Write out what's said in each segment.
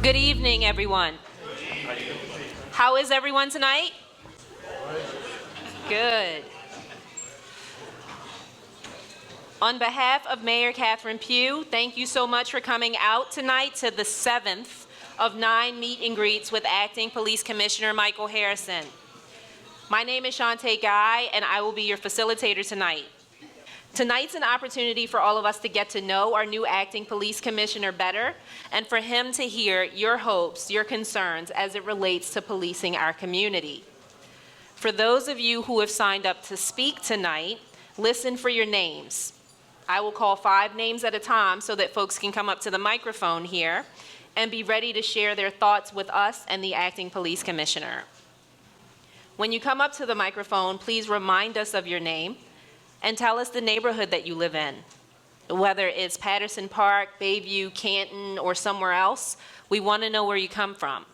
Good evening, everyone. How is everyone tonight? Good. On behalf of Mayor Catherine Pugh, thank you so much for coming out tonight to the 7th of 9 meet and greets with Acting Police Commissioner Michael Harrison. My name is Shantae Guy, and I will be your facilitator tonight. Tonight's an opportunity for all of us to get to know our new Acting Police Commissioner better, and for him to hear your hopes, your concerns as it relates to policing our community. For those of you who have signed up to speak tonight, listen for your names. I will call 5 names at a time so that folks can come up to the microphone here and be ready to share their thoughts with us and the Acting Police Commissioner. When you come up to the microphone, please remind us of your name and tell us the neighborhood that you live in. Whether it's Patterson Park, Bayview, Canton, or somewhere else, we want to know where you come from.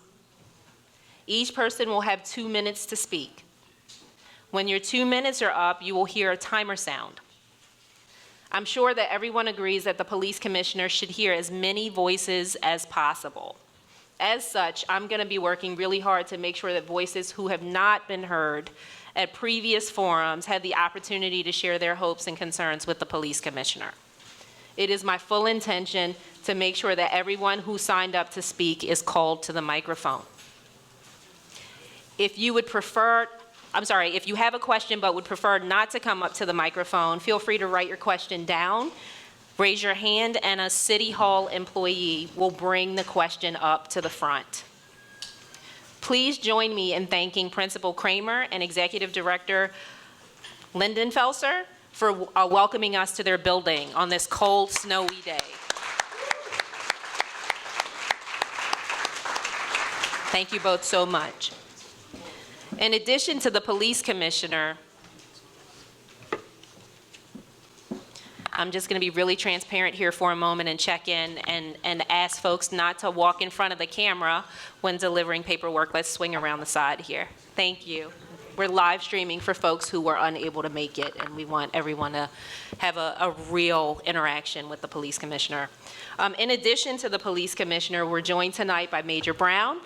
Each person will have 2 minutes to speak. When your 2 minutes are up, you will hear a timer sound. I'm sure that everyone agrees that the police commissioner should hear as many voices as possible. As such, I'm going to be working really hard to make sure that voices who have not been heard at previous forums had the opportunity to share their hopes and concerns with the police commissioner. It is my full intention to make sure that everyone who signed up to speak is called to the microphone. If you have a question but would prefer not to come up to the microphone, feel free to write your question down, raise your hand, and a City Hall employee will bring the question up to the front. Please join me in thanking Principal Kramer and Executive Director Lindenfelser for welcoming us to their building on this cold, snowy day. Thank you both so much. In addition to the police commissioner, I'm just going to be really transparent here for a moment and check in and ask folks not to walk in front of the camera when delivering paperwork. Let's swing around the side here. Thank you. We're live streaming for folks who were unable to make it, and we want everyone to have a real interaction with the police commissioner. In addition to the police commissioner, we're joined tonight by Major Brown,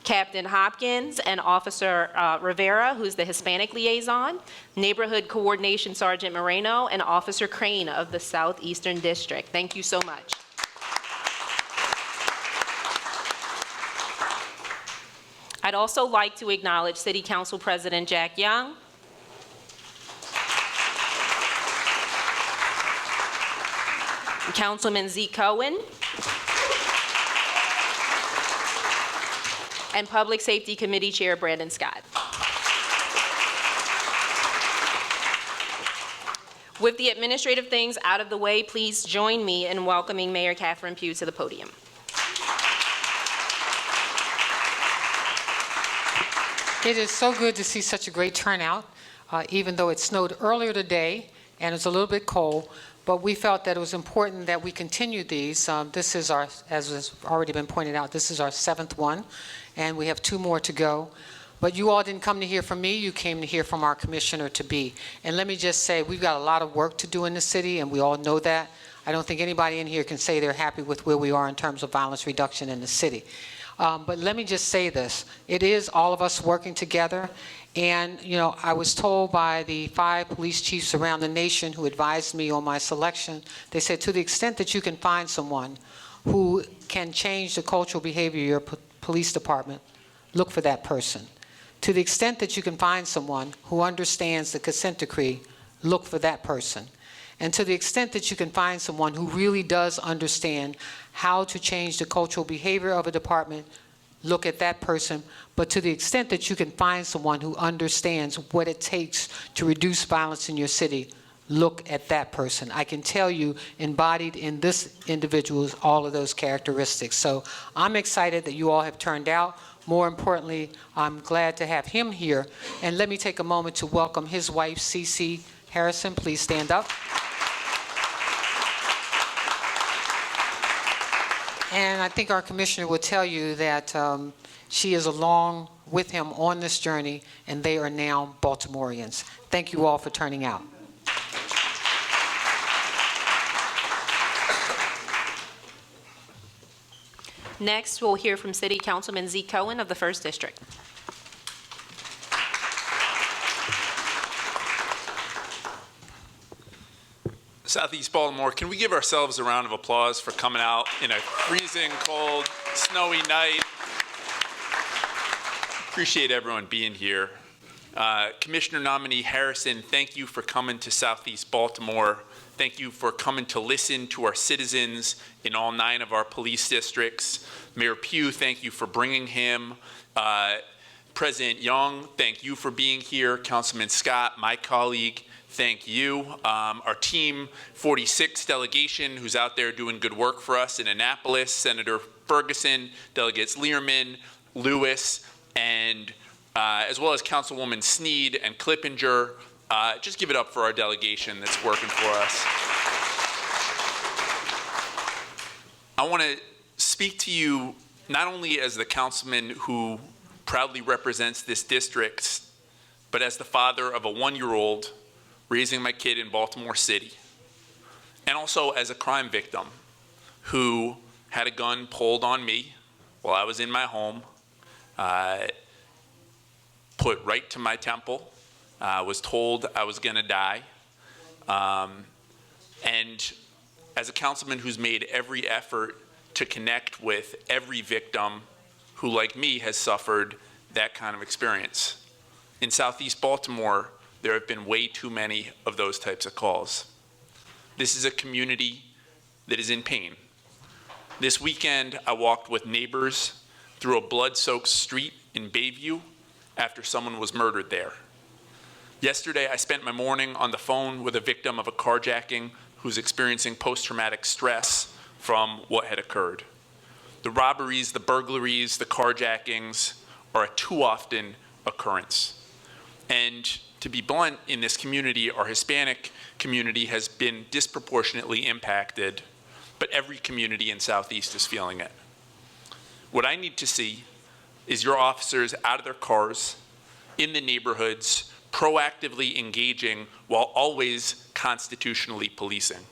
Captain Hopkins, and Officer Rivera, who's the Hispanic liaison, Neighborhood Coordination Sergeant Moreno, and Officer Crane of the Southeastern District. Thank you so much. I'd also like to acknowledge City Council President Jack Young, Councilman Zeke Cohen, and Public Safety Committee Chair Brandon Scott. With the administrative things out of the way, please join me in welcoming Mayor Catherine Pugh to the podium. It is so good to see such a great turnout, even though it snowed earlier today and it's a little bit cold, but we felt that it was important that we continue these. This is our, as has already been pointed out, this is our 7th one, and we have 2 more to go. But you all didn't come to hear from me, you came to hear from our commissioner-to-be. And let me just say, we've got a lot of work to do in the city, and we all know that. I don't think anybody in here can say they're happy with where we are in terms of violence reduction in the city. But let me just say this, it is all of us working together. And, you know, I was told by the 5 police chiefs around the nation who advised me on my selection, they said, to the extent that you can find someone who can change the cultural behavior of your police department, look for that person. To the extent that you can find someone who understands the consent decree, look for that person. And to the extent that you can find someone who really does understand how to change the cultural behavior of a department, look at that person. But to the extent that you can find someone who understands what it takes to reduce violence in your city, look at that person. I can tell you, embodied in this individual is all of those characteristics. So I'm excited that you all have turned out. More importantly, I'm glad to have him here. And let me take a moment to welcome his wife, Cece Harrison. Please stand up. And I think our commissioner will tell you that she is along with him on this journey, and they are now Baltimoreans. Thank you all for turning out. Next, we'll hear from City Councilman Zeke Cohen of the 1st District. Southeast Baltimore, can we give ourselves a round of applause for coming out in a freezing cold, snowy night? Appreciate everyone being here. Commissioner nominee Harrison, thank you for coming to Southeast Baltimore. Thank you for coming to listen to our citizens in all 9 of our police districts. Mayor Pugh, thank you for bringing him. President Young, thank you for being here. Councilman Scott, my colleague, thank you. Our Team 46 delegation, who's out there doing good work for us in Annapolis, Senator Ferguson, Delegates Learman, Lewis, and as well as Councilwoman Sneed and Clippinger. Just give it up for our delegation that's working for us. I want to speak to you not only as the councilman who proudly represents this district, but as the father of a 1-year-old raising my kid in Baltimore City, and also as a crime victim who had a gun pulled on me while I was in my home, put right to my temple, was told I was going to die, and as a councilman who's made every effort to connect with every victim who, like me, has suffered that kind of experience. In Southeast Baltimore, there have been way too many of those types of calls. This is a community that is in pain. This weekend, I walked with neighbors through a blood-soaked street in Bayview after someone was murdered there. Yesterday, I spent my morning on the phone with a victim of a carjacking who's experiencing post-traumatic stress from what had occurred. The robberies, the burglaries, the carjackings are a too often occurrence. And to be blunt, in this community, our Hispanic community has been disproportionately impacted, but every community in Southeast is feeling it. What I need to see is your officers out of their cars, in the neighborhoods, proactively engaging while always constitutionally policing.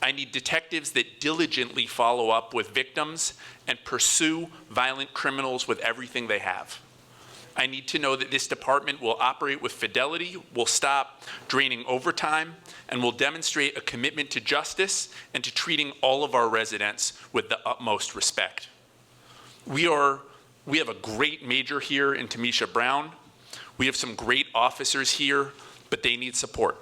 I need detectives that diligently follow up with victims and pursue violent criminals with everything they have. I need to know that this department will operate with fidelity, will stop draining overtime, and will demonstrate a commitment to justice and to treating all of our residents with the utmost respect. We have a great major here in Tamisha Brown. We have some great officers here, but they need support.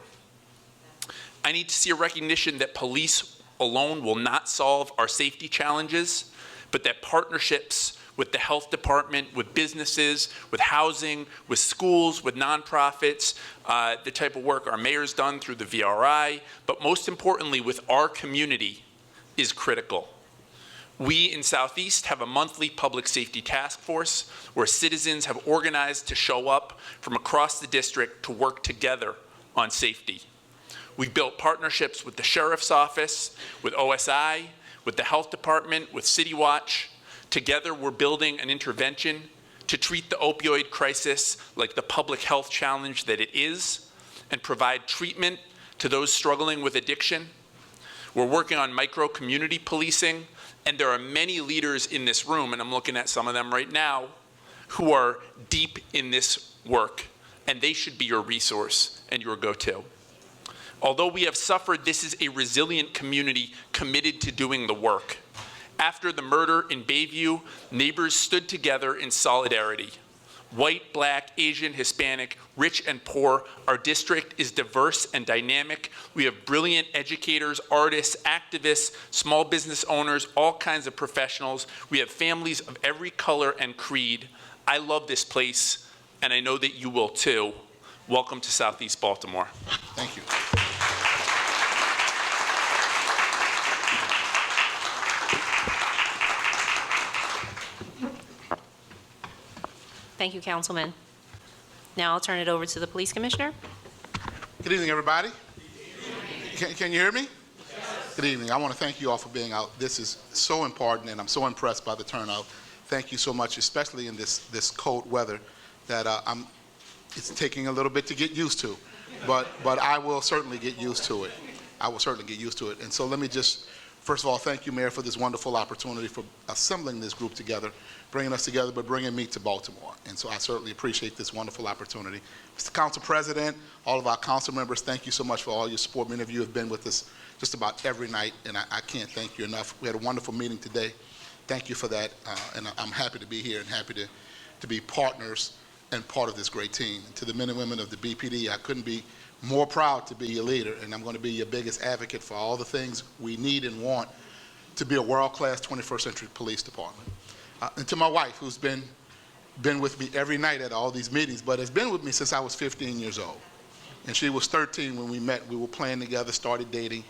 I need to see a recognition that police alone will not solve our safety challenges, but that partnerships with the health department, with businesses, with housing, with schools, with nonprofits, the type of work our mayor's done through the VRI, but most importantly with our community is critical. We in Southeast have a monthly public safety task force where citizens have organized to show up from across the district to work together on safety. We built partnerships with the Sheriff's Office, with OSI, with the Health Department, with City Watch. Together, we're building an intervention to treat the opioid crisis like the public health challenge that it is and provide treatment to those struggling with addiction. We're working on micro-community policing, and there are many leaders in this room, and I'm looking at some of them right now, who are deep in this work, and they should be your resource and your go-to. Although we have suffered, this is a resilient community committed to doing the work. After the murder in Bayview, neighbors stood together in solidarity. White, Black, Asian, Hispanic, rich and poor, our district is diverse and dynamic. We have brilliant educators, artists, activists, small business owners, all kinds of professionals. We have families of every color and creed. I love this place, and I know that you will too. Welcome to Southeast Baltimore. Thank you. Thank you, Councilman. Now I'll turn it over to the Police Commissioner. Good evening, everybody. Can you hear me? Yes. Good evening. I want to thank you all for being out. This is so important, and I'm so impressed by the turnout. Thank you so much, especially in this cold weather that it's taking a little bit to get used to, but I will certainly get used to it. I will certainly get used to it. And so let me just First of all, thank you, Mayor, for this wonderful opportunity for assembling this group together, bringing us together, but bringing me to Baltimore. And so I certainly appreciate this wonderful opportunity. Mr. Council President, all of our council members, thank you so much for all your support. Many of you have been with us just about every night, and I can't thank you enough. We had a wonderful meeting today. Thank you for that, and I'm happy to be here and happy to be partners and part of this great team. And to the men and women of the BPD, I couldn't be more proud to be your leader, and I'm going to be your biggest advocate for all the things we need and want to be a world-class 21st century police department. And to my wife, who's been with me every night at all these meetings, but has been with me since I was 15 years old. And she was 13 when we met. We were playing together, started dating,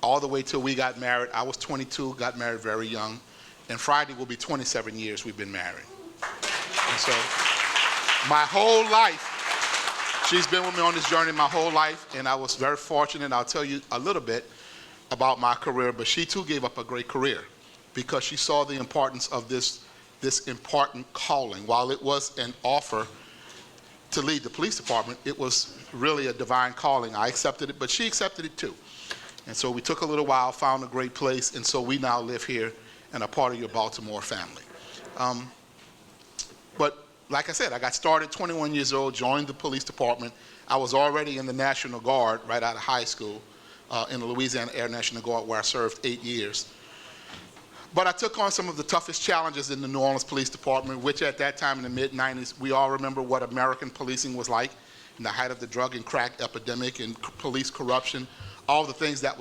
all the way till we got married. I was 22, got married very young, and Friday will be 27 years we've been married. And so my whole life, she's been with me on this journey my whole life, and I was very fortunate. I'll tell you a little bit about my career, but she too gave up a great career because she saw the importance of this important calling. While it was an offer to lead the police department, it was really a divine calling. I accepted it, but she accepted it too. And so we took a little while, found a great place, and so we now live here and are part of your Baltimore family. But like I said, I got started 21 years old, joined the police department. I was already in the National Guard right out of high school in the Louisiana Air National Guard, where I served 8 years. But I took on some of the toughest challenges in the New Orleans Police Department, which at that time in the mid-90s, we all remember what American policing was like in the height of the drug and crack epidemic and police corruption, all the things that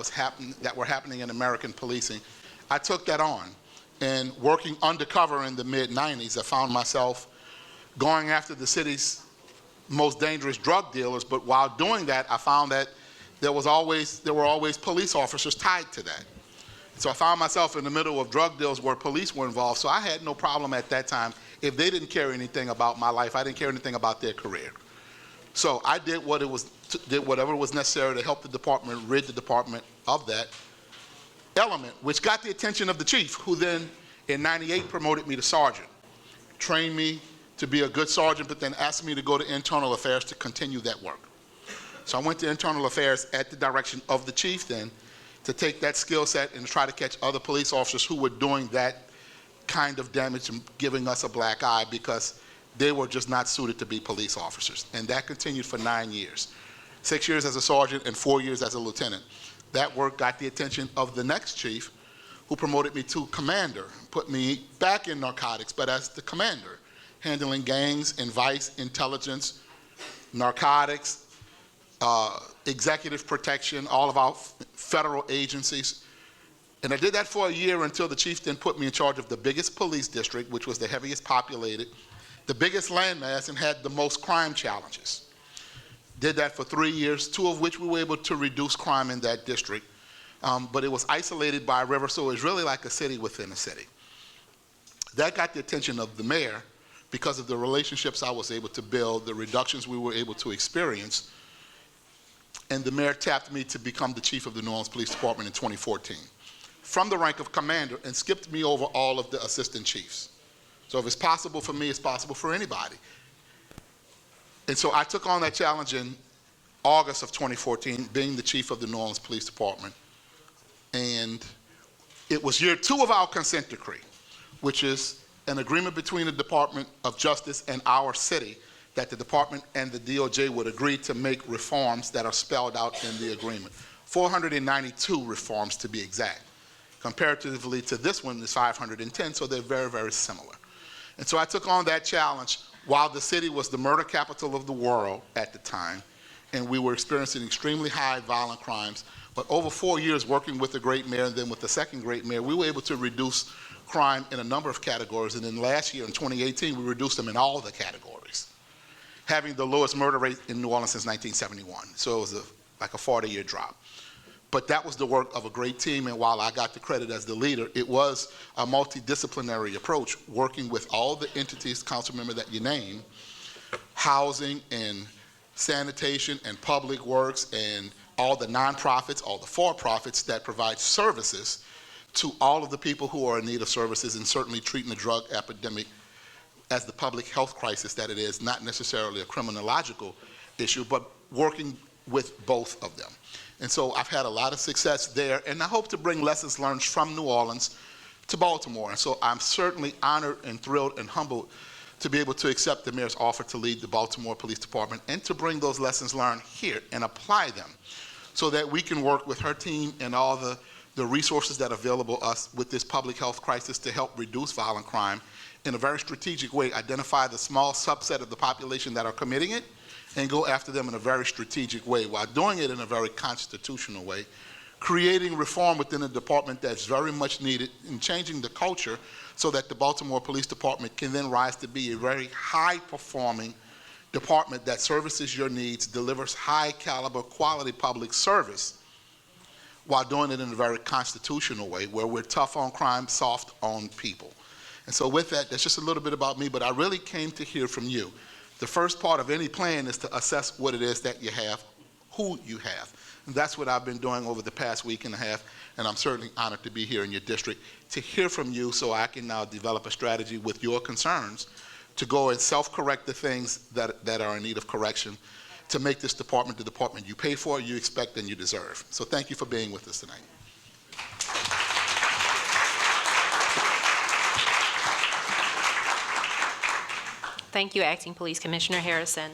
were happening in American policing. I took that on, and working undercover in the mid-90s, I found myself going after the city's most dangerous drug dealers, but while doing that, I found that there were always police officers tied to that. So I found myself in the middle of drug deals where police were involved, so I had no problem at that time. If they didn't care anything about my life, I didn't care anything about their career. So I did whatever was necessary to help the department, rid the department of that element, which got the attention of the chief, who then in '98 promoted me to sergeant, trained me to be a good sergeant, but then asked me to go to internal affairs to continue that work. So I went to internal affairs at the direction of the chief then to take that skill set and try to catch other police officers who were doing that kind of damage and giving us a black eye because they were just not suited to be police officers. And that continued for 9 years. 6 years as a sergeant and 4 years as a lieutenant. That work got the attention of the next chief, who promoted me to commander, put me back in narcotics, but as the commander, handling gangs and vice, intelligence, narcotics, executive protection, all of our federal agencies. And I did that for a year until the chief then put me in charge of the biggest police district, which was the heaviest populated, the biggest landmass, and had the most crime challenges. Did that for 3 years, 2 of which we were able to reduce crime in that district. But it was isolated by a river, so it was really like a city within a city. That got the attention of the mayor because of the relationships I was able to build, the reductions we were able to experience. And the mayor tapped me to become the chief of the New Orleans Police Department in 2014 from the rank of commander, and skipped me over all of the assistant chiefs. So if it's possible for me, it's possible for anybody. And so I took on that challenge in August of 2014, being the chief of the New Orleans Police Department. And it was year 2 of our consent decree, which is an agreement between the Department of Justice and our city that the department and the DOJ would agree to make reforms that are spelled out in the agreement. 492 reforms to be exact. Comparatively to this one is 510, so they're very, very similar. And so I took on that challenge while the city was the murder capital of the world at the time, and we were experiencing extremely high violent crimes. But over 4 years working with the great mayor and then with the second great mayor, we were able to reduce crime in a number of categories. And then last year in 2018, we reduced them in all the categories, having the lowest murder rate in New Orleans since 1971. So it was like a 40-year drop. But that was the work of a great team, and while I got the credit as the leader, it was a multidisciplinary approach, working with all the entities, council member that you name, housing and sanitation and public works and all the nonprofits, all the for-profits that provide services to all of the people who are in need of services, and certainly treating the drug epidemic as the public health crisis that it is, not necessarily a criminological issue, but working with both of them. And so I've had a lot of success there, and I hope to bring lessons learned from New Orleans to Baltimore. And so I'm certainly honored and thrilled and humbled to be able to accept the mayor's offer to lead the Baltimore Police Department and to bring those lessons learned here and apply them so that we can work with her team and all the resources that are available to us with this public health crisis to help reduce violent crime in a very strategic way, identify the small subset of the population that are committing it, and go after them in a very strategic way while doing it in a very constitutional way, creating reform within the department that's very much needed and changing the culture so that the Baltimore Police Department can then rise to be a very high-performing department that services your needs, delivers high-caliber, quality public service while doing it in a very constitutional way where we're tough on crime, soft on people. And so with that, that's just a little bit about me, but I really came to hear from you. The first part of any plan is to assess what it is that you have, who you have. And that's what I've been doing over the past week and a half, and I'm certainly honored to be here in your district to hear from you so I can now develop a strategy with your concerns to go and self-correct the things that are in need of correction to make this department the department you pay for, you expect, and you deserve. So thank you for being with us tonight. Thank you, Acting Police Commissioner Harrison.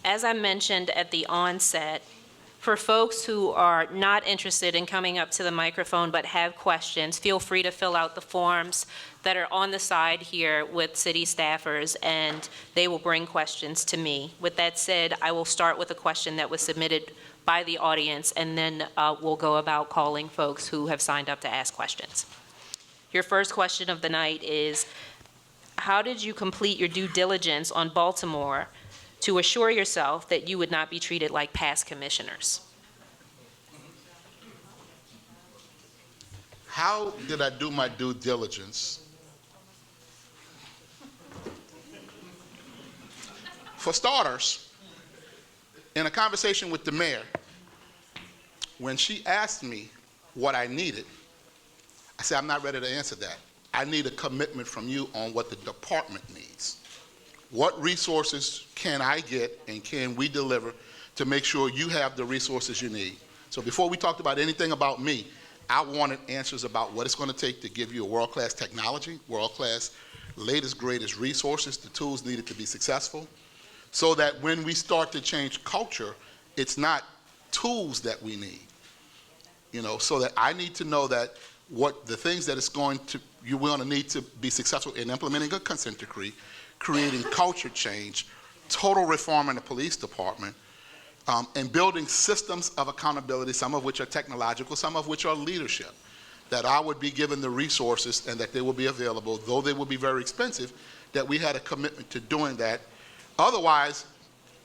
As I mentioned at the onset, for folks who are not interested in coming up to the microphone but have questions, feel free to fill out the forms that are on the side here with city staffers, and they will bring questions to me. With that said, I will start with a question that was submitted by the audience, and then we'll go about calling folks who have signed up to ask questions. Your first question of the night is, how did you complete your due diligence on Baltimore to assure yourself that you would not be treated like past commissioners? How did I do my due diligence? For starters, in a conversation with the mayor, when she asked me what I needed, I said, I'm not ready to answer that. I need a commitment from you on what the department needs. What resources can I get and can we deliver to make sure you have the resources you need? So before we talked about anything about me, I wanted answers about what it's going to take to give you a world-class technology, world-class, latest, greatest resources, the tools needed to be successful, so that when we start to change culture, it's not tools that we need. So that I need to know that what the things that you're going to need to be successful in implementing a consent decree, creating culture change, total reform in the police department, and building systems of accountability, some of which are technological, some of which are leadership, that I would be given the resources and that they will be available, though they will be very expensive, that we had a commitment to doing that. Otherwise,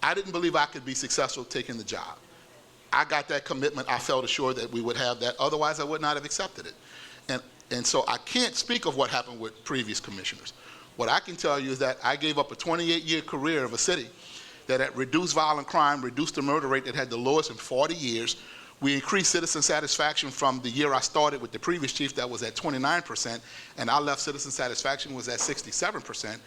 I didn't believe I could be successful taking the job. I got that commitment. I felt assured that we would have that. Otherwise, I would not have accepted it. And so I can't speak of what happened with previous commissioners. What I can tell you is that I gave up a 28-year career of a city that had reduced violent crime, reduced the murder rate that had the lowest in 40 years. We increased citizen satisfaction from the year I started with the previous chief that was at 29%, and I left citizen satisfaction was at 67%.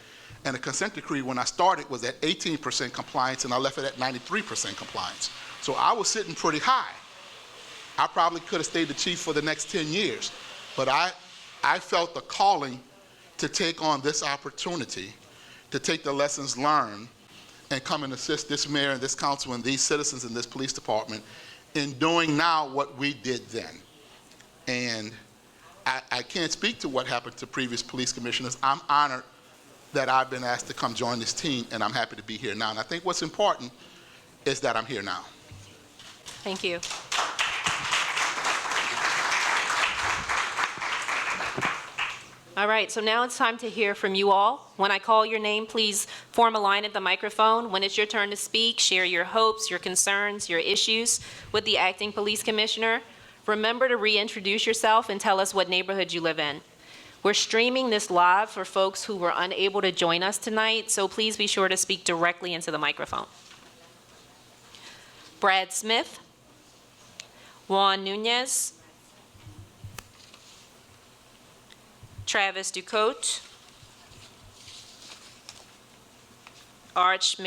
And the consent decree when I started was at 18% compliance, and I left it at 93% compliance. So I was sitting pretty high. I probably could have stayed the chief for the next 10 years, but I felt the calling to take on this opportunity, to take the lessons learned and come and assist this mayor and this council and these citizens in this police department in doing now what we did then. And I can't speak to what happened to previous police commissioners. I'm honored that I've been asked to come join this team, and I'm happy to be here now. And I think what's important is that I'm here now. Thank you. All right, so now it's time to hear from you all. When I call your name, please form a line at the microphone. When it's your turn to speak, share your hopes, your concerns, your issues with the acting police commissioner. Remember to reintroduce yourself and tell us what neighborhood you live in. We're streaming this live for folks who were unable to join us tonight, so please be sure to speak directly into the microphone. Brad Smith, Juan Nunez, Travis Ducote, Arch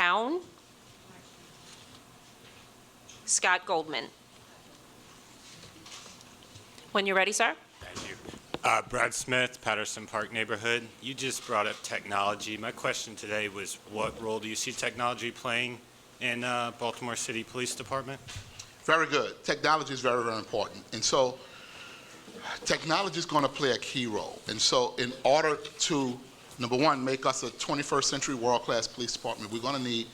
Town. Scott Goldman. When you're ready, sir. Thank you. Brad Smith, Patterson Park neighborhood. You just brought up technology. My question today was, what role do you see technology playing in Baltimore City Police Department? Very good. Technology is very, very important. And so technology is going to play a key role. And so in order to, number one, make us a 21st century world-class police department, we're going to need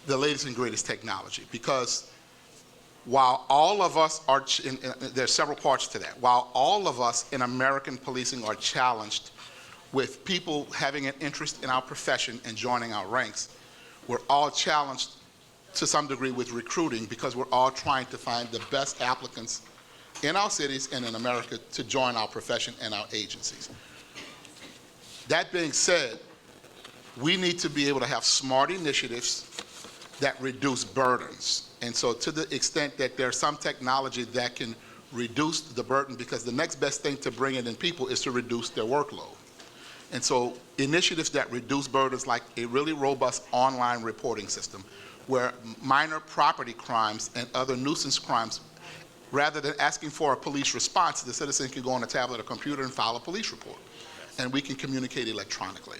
the latest and greatest technology. Because while all of us are, there's several parts to that, while all of us in American policing are challenged with people having an interest in our profession and joining our ranks, we're all challenged to some degree with recruiting because we're all trying to find the best applicants in our cities and in America to join our profession and our agencies. That being said, we need to be able to have smart initiatives that reduce burdens. And so to the extent that there's some technology that can reduce the burden, because the next best thing to bring in people is to reduce their workload. And so initiatives that reduce burdens, like a really robust online reporting system where minor property crimes and other nuisance crimes, rather than asking for a police response, the citizen can go on a tablet or computer and file a police report. And we can communicate electronically.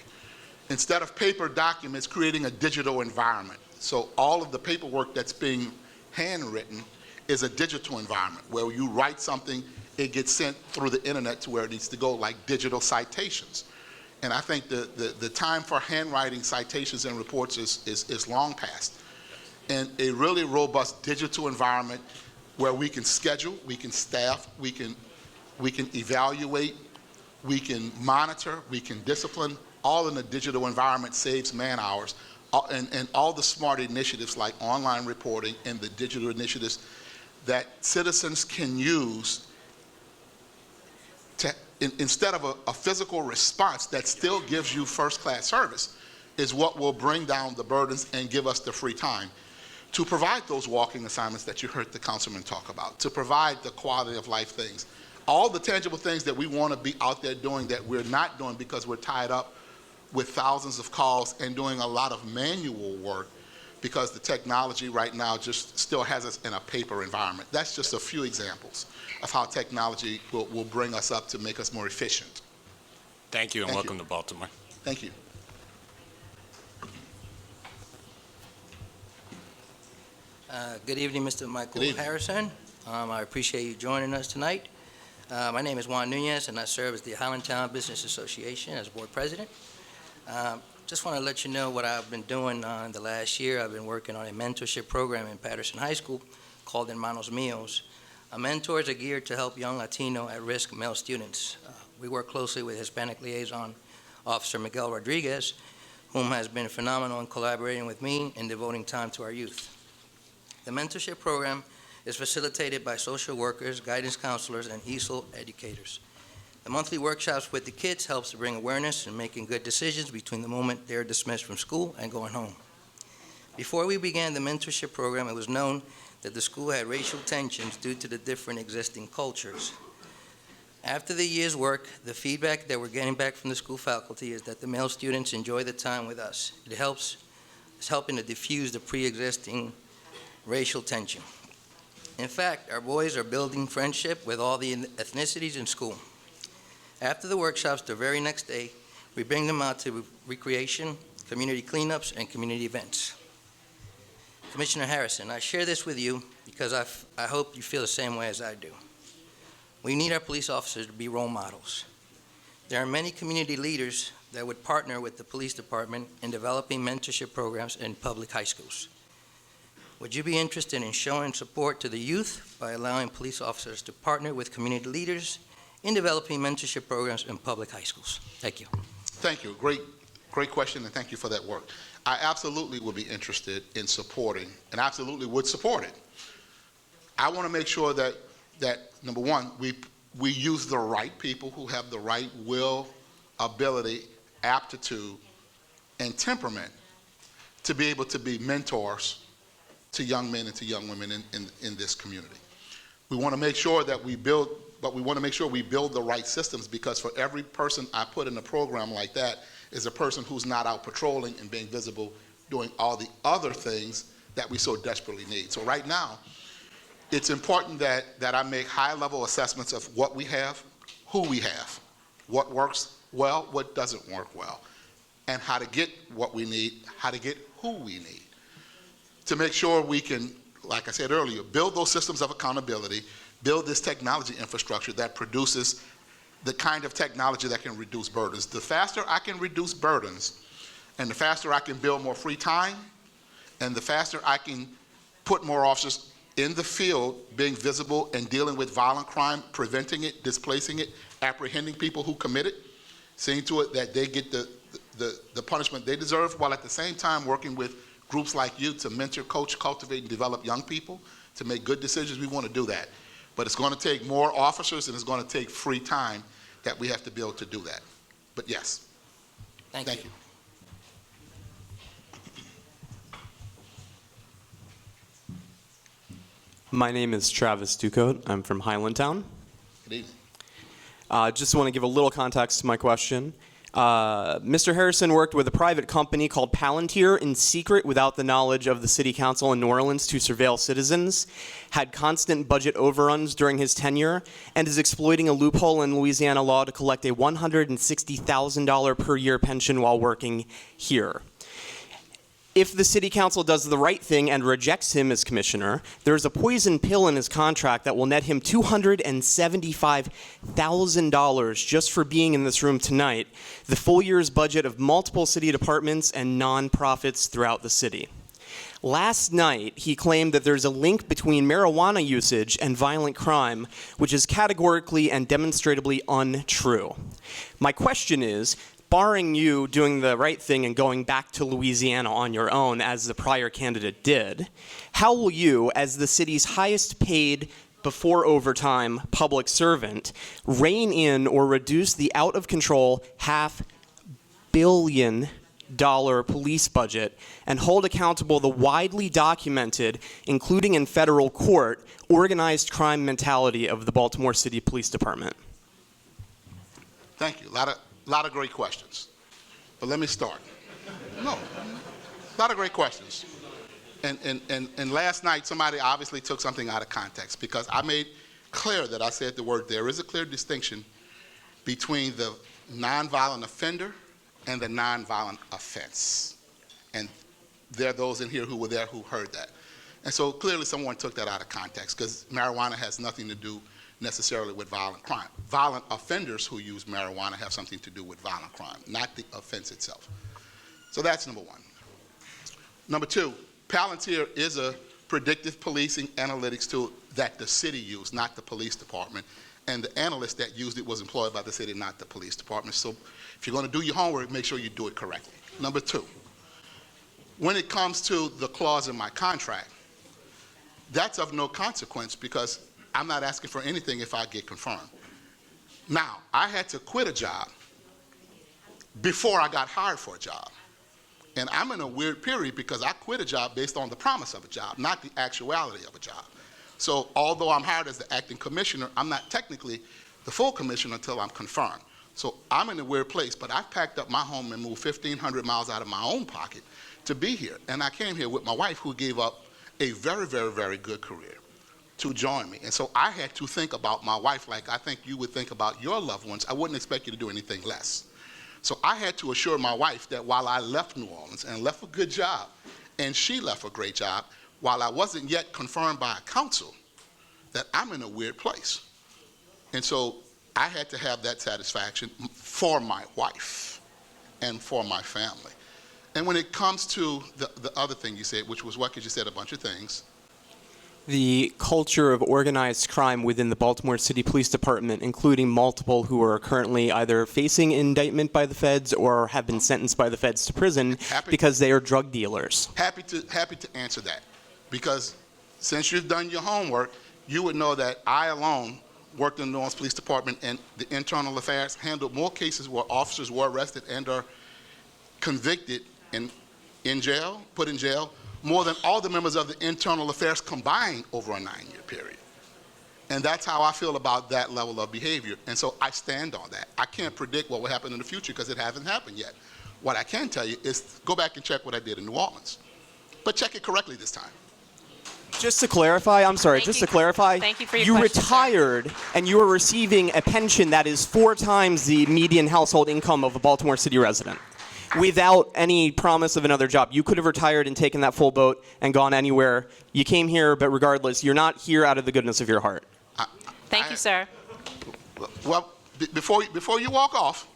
Instead of paper documents, creating a digital environment. So all of the paperwork that's being handwritten is a digital environment where you write something, it gets sent through the internet to where it needs to go, like digital citations. And I think the time for handwriting citations and reports is long past. And a really robust digital environment where we can schedule, we can staff, we can evaluate, we can monitor, we can discipline, all in a digital environment saves man hours. And all the smart initiatives like online reporting and the digital initiatives that citizens can use to, instead of a physical response that still gives you first-class service, is what will bring down the burdens and give us the free time to provide those walking assignments that you heard the councilman talk about, to provide the quality of life things, all the tangible things that we want to be out there doing that we're not doing because we're tied up with thousands of calls and doing a lot of manual work because the technology right now just still has us in a paper environment. That's just a few examples of how technology will bring us up to make us more efficient. Thank you, and Thank welcome to Baltimore. Thank you. Good evening, Mr. Michael Good evening. Harrison. I appreciate you joining us tonight. My name is Juan Nunez, and I serve as the Highlandtown Business Association as board president. Just want to let you know what I've been doing in the last year. I've been working on a mentorship program in Patterson High School called Hermanos Míos. Mentors are geared to help young Latino at-risk male students. We work closely with Hispanic Liaison Officer Miguel Rodriguez, whom has been phenomenal in collaborating with me and devoting time to our youth. The mentorship program is facilitated by social workers, guidance counselors, and ESOL educators. The monthly workshops with the kids helps to bring awareness and making good decisions between the moment they're dismissed from school and going home. Before we began the mentorship program, it was known that the school had racial tensions due to the different existing cultures. After the year's work, the feedback that we're getting back from the school faculty is that the male students enjoy the time with us. It's helping to diffuse the pre-existing racial tension. In fact, our boys are building friendship with all the ethnicities in school. After the workshops, the very next day, we bring them out to recreation, community cleanups, and community events. Commissioner Harrison, I share this with you because I hope you feel the same way as I do. We need our police officers to be role models. There are many community leaders that would partner with the police department in developing mentorship programs in public high schools. Would you be interested in showing support to the youth by allowing police officers to partner with community leaders in developing mentorship programs in public high schools? Thank you. Thank you. Great question, and thank you for that work. I absolutely would be interested in supporting, and absolutely would support it. I want to make sure that number one, we use the right people who have the right will, ability, aptitude, and temperament to be able to be mentors to young men and to young women in this community. We want to make sure that we build the right systems, because for every person I put in a program like that is a person who's not out patrolling and being visible doing all the other things that we so desperately need. So right now, it's important that I make high-level assessments of what we have, who we have, what works well, what doesn't work well, and how to get what we need, how to get who we need, to make sure we can, like I said earlier, build those systems of accountability, build this technology infrastructure that produces the kind of technology that can reduce burdens. The faster I can reduce burdens, and the faster I can build more free time, and the faster I can put more officers in the field being visible and dealing with violent crime, preventing it, displacing it, apprehending people who commit it, seeing to it that they get the punishment they deserve, while at the same time working with groups like you to mentor, coach, cultivate, and develop young people to make good decisions. We want to do that. But it's going to take more officers, and it's going to take free time that we have to build to do that. But yes. Thank you. My name is Travis Ducote. I'm from Highlandtown. Good evening. Just want to give a little context to my question. Mr. Harrison worked with a private company called Palantir in secret without the knowledge of the city council in New Orleans to surveil citizens, had constant budget overruns during his tenure, and is exploiting a loophole in Louisiana law to collect a $160,000 per year pension while working here. If the city council does the right thing and rejects him as commissioner, there is a poison pill in his contract that will net him $275,000 just for being in this room tonight, the full year's budget of multiple city departments and nonprofits throughout the city. Last night, he claimed that there's a link between marijuana usage and violent crime, which is categorically and demonstrably untrue. My question is, barring you doing the right thing and going back to Louisiana on your own, as the prior candidate did, how will you, as the city's highest paid before overtime public servant, rein in or reduce the out-of-control $500 million police budget and hold accountable the widely documented, including in federal court, organized crime mentality of the Baltimore City Police Department? Thank you. A lot of great questions. But let me start. No, a lot of great questions. And last night, somebody obviously took something out of context, because I made clear that I said the word, there is a clear distinction between the nonviolent offender and the nonviolent offense. And there are those in here who were there who heard that. And so clearly someone took that out of context, because marijuana has nothing to do necessarily with violent crime. Violent offenders who use marijuana have something to do with violent crime, not the offense itself. So that's number one. Number two, Palantir is a predictive policing analytics tool that the city used, not the police department. And the analyst that used it was employed by the city, not the police department. So if you're going to do your homework, make sure you do it correctly. Number two, when it comes to the clause in my contract, that's of no consequence, because I'm not asking for anything if I get confirmed. Now, I had to quit a job before I got hired for a job. And I'm in a weird period, because I quit a job based on the promise of a job, not the actuality of a job. So although I'm hired as the acting commissioner, I'm not technically the full commissioner until I'm confirmed. So I'm in a weird place, but I packed up my home and moved 1,500 miles out of my own pocket to be here. And I came here with my wife, who gave up a very, very, very good career to join me. And so I had to think about my wife like I think you would think about your loved ones. I wouldn't expect you to do anything less. So I had to assure my wife that while I left New Orleans and left a good job, and she left a great job, while I wasn't yet confirmed by a council, that I'm in a weird place. And so I had to have that satisfaction for my wife and for my family. And when it comes to the other thing you said, which was what, because you said a bunch of things. The culture of organized crime within the Baltimore City Police Department, including multiple who are currently either facing indictment by the feds or have been sentenced by the feds to prison because they are drug dealers. Happy to answer that, because since you've done your homework, you would know that I alone worked in the New Orleans Police Department, and the internal affairs handled more cases where officers were arrested and are convicted and in jail, put in jail, more than all the members of the internal affairs combined over a 9-year period. And that's how I feel about that level of behavior. And so I stand on that. I can't predict what will happen in the future, because it hasn't happened yet. What I can tell you is go back and check what I did in New Orleans. But check it correctly this time. Just to clarify, I'm sorry, Thank just you. to clarify, Thank you for your you question, sir. retired and you are receiving a pension that is 4 times the median household income of a Baltimore City resident without any promise of another job. You could have retired and taken that full boat and gone anywhere. You came here, but regardless, you're not here out of the goodness of your heart. Thank you, sir. Well, before you walk off,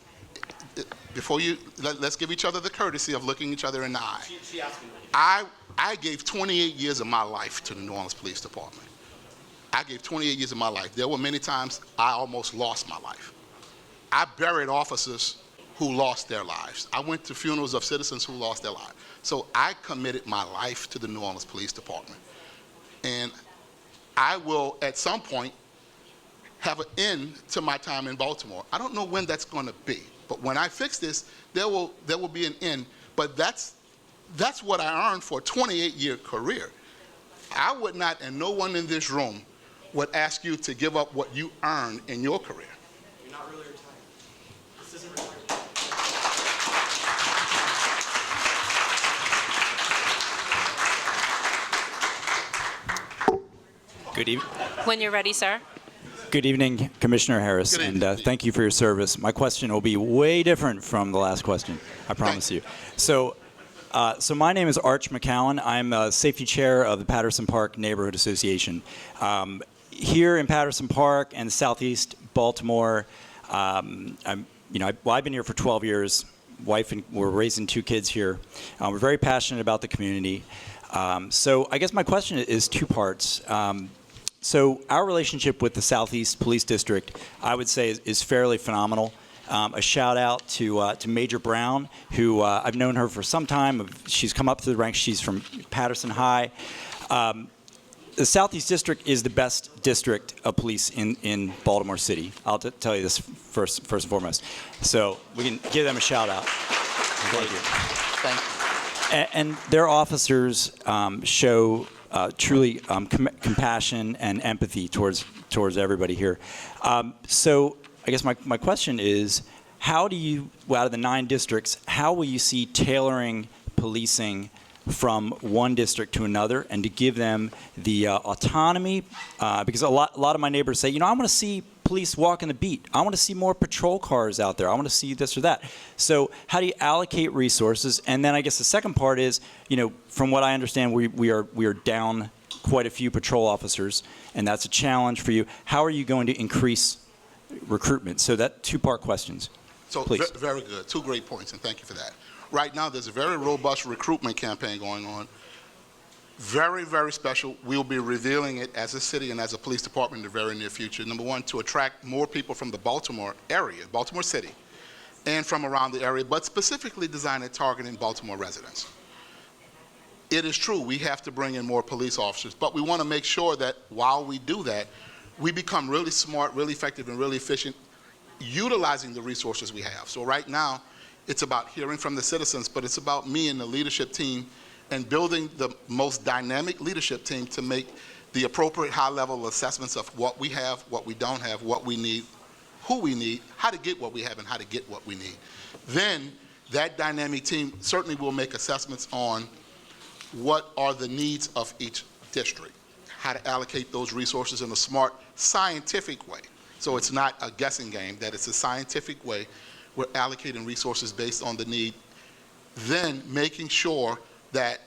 let's give each other the courtesy of looking each other in the eye. I gave 28 years of my life to the New Orleans Police Department. I gave 28 years of my life. There were many times I almost lost my life. I buried officers who lost their lives. I went to funerals of citizens who lost their lives. So I committed my life to the New Orleans Police Department. And I will, at some point, have an end to my time in Baltimore. I don't know when that's going to be, but when I fix this, there will be an end. But that's what I earned for a 28-year career. I would not, and no one in this room would ask you to give up what you earned in your career. You're not really retired. This isn't retired. Good evening. When you're ready, sir. Good evening, Commissioner Harris, Good evening. and thank you for your service. My question will be way different from the last question, I promise you. So my name is Arch McCowan. I'm Safety Chair of the Patterson Park Neighborhood Association. Here in Patterson Park and Southeast Baltimore, I've been here for 12 years. Wife and we're raising 2 kids here. We're very passionate about the community. So I guess my question is 2 parts. So our relationship with the Southeast Police District, I would say, is fairly phenomenal. A shout out to Major Brown, who I've known her for some time. She's come up through the ranks. She's from Patterson High. The Southeast District is the best district of police in Baltimore City. I'll tell you this first and foremost. So we can give them a shout out. Thank you. Thank you. And their officers show truly compassion and empathy towards everybody here. So I guess my question is, how do you, out of the 9 districts, how will you see tailoring policing from one district to another and to give them the autonomy? Because a lot of my neighbors say, I want to see police walking the beat. I want to see more patrol cars out there. I want to see this or that. So how do you allocate resources? And then I guess the second part is, from what I understand, we are down quite a few patrol officers, and that's a challenge for you. How are you going to increase recruitment? So that 2-part questions. So Please. very good. 2 great points, and thank you for that. Right now, there's a very robust recruitment campaign going on. Very, very special. We'll be revealing it as a city and as a police department in the very near future. Number 1, to attract more people from the Baltimore area, Baltimore City, and from around the area, but specifically designed at targeting Baltimore residents. It is true, we have to bring in more police officers, but we want to make sure that while we do that, we become really smart, really effective, and really efficient utilizing the resources we have. So right now, it's about hearing from the citizens, but it's about me and the leadership team and building the most dynamic leadership team to make the appropriate high-level assessments of what we have, what we don't have, what we need, who we need, how to get what we have, and how to get what we need. Then that dynamic team certainly will make assessments on what are the needs of each district, how to allocate those resources in a smart, scientific way. So it's not a guessing game, that it's a scientific way. We're allocating resources based on the need, then making sure that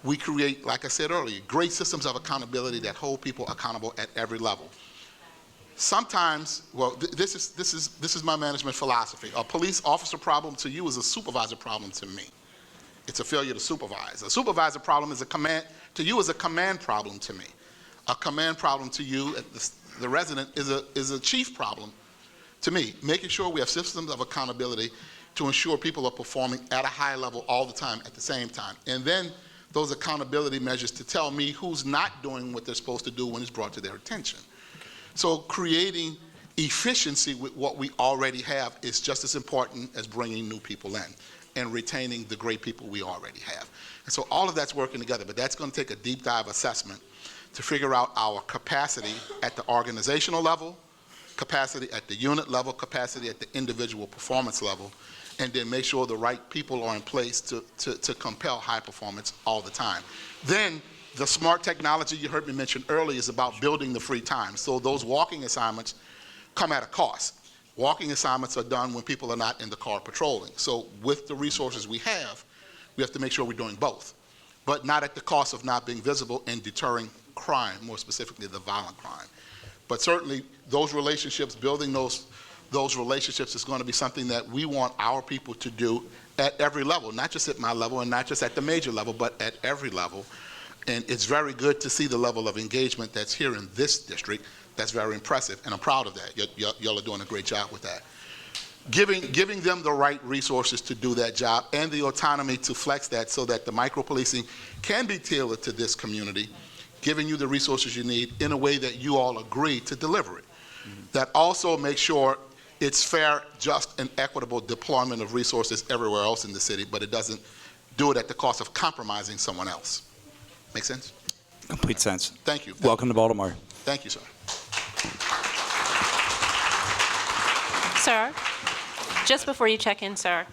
we create, like I said earlier, great systems of accountability that hold people accountable at every level. Sometimes, this is my management philosophy. A police officer problem to you is a supervisor problem to me. It's a failure to supervise. A supervisor problem is a command to you is a command problem to me. A command problem to you, the resident, is a chief problem to me. Making sure we have systems of accountability to ensure people are performing at a high level all the time at the same time. And then those accountability measures to tell me who's not doing what they're supposed to do when it's brought to their attention. So creating efficiency with what we already have is just as important as bringing new people in and retaining the great people we already have. And so all of that's working together, but that's going to take a deep dive assessment to figure out our capacity at the organizational level, capacity at the unit level, capacity at the individual performance level, and then make sure the right people are in place to compel high performance all the time. Then the smart technology you heard me mention earlier is about building the free time. So those walking assignments come at a cost. Walking assignments are done when people are not in the car patrolling. So with the resources we have to make sure we're doing both, but not at the cost of not being visible and deterring crime, more specifically the violent crime. But certainly those relationships, building those relationships is going to be something that we want our people to do at every level, not just at my level and not just at the major level, but at every level. And it's very good to see the level of engagement that's here in this district. That's very impressive, and I'm proud of that. Y'all are doing a great job with that. Giving them the right resources to do that job and the autonomy to flex that so that the micro-policing can be tailored to this community, giving you the resources you need in a way that you all agree to deliver it. That also makes sure it's fair, just, and equitable deployment of resources everywhere else in the city, but it doesn't do it at the cost of compromising someone else. Make sense? Complete sense. Thank you. Welcome to Baltimore. Thank you, sir. Sir, just before you check in, sir,